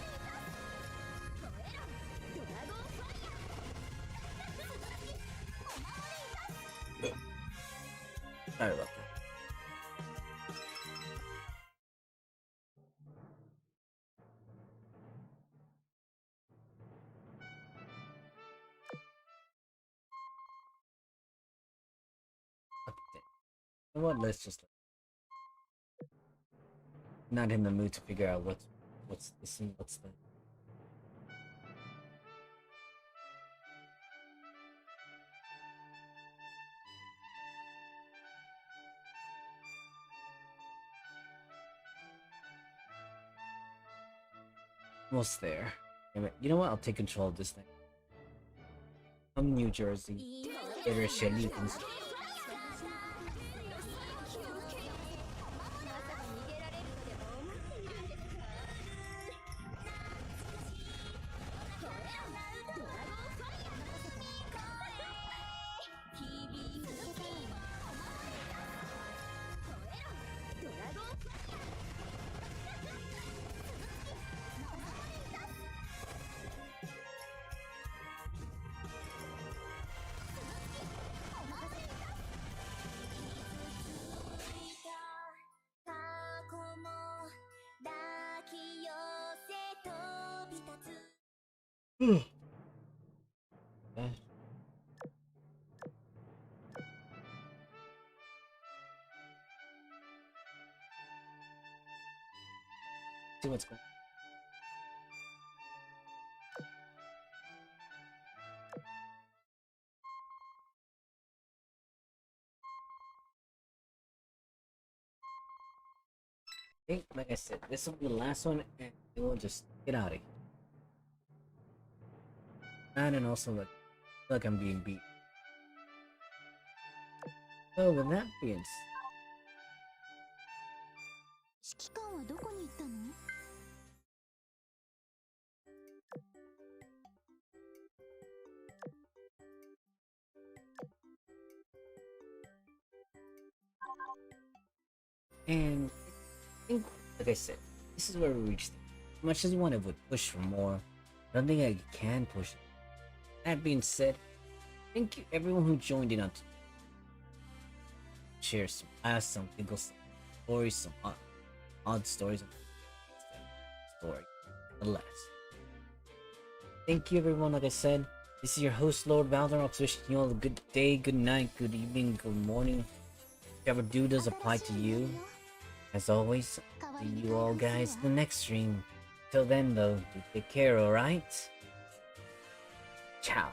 Sorry about that. Okay. You know what? Let's just not in the mood to figure out what's this and what's the. Almost there. Anyway, you know what? I'll take control of this thing. From New Jersey, there is Shelly. See what's going. Okay, like I said, this will be the last one, and we'll just get out of here. And also like I'm being beat. So with that being and I think, like I said, this is where we reached. As much as you want to push for more, I don't think I can push it. That being said, thank you everyone who joined in on share some laughs, some giggles, some stories, some odd stories, story. Alas. Thank you everyone, like I said. This is your host, Lord Valdarox, wishing you all a good day, good night, good evening, good morning. Whichever do does apply to you. As always, see you all guys in the next stream. Till then though, do take care, alright? Ciao.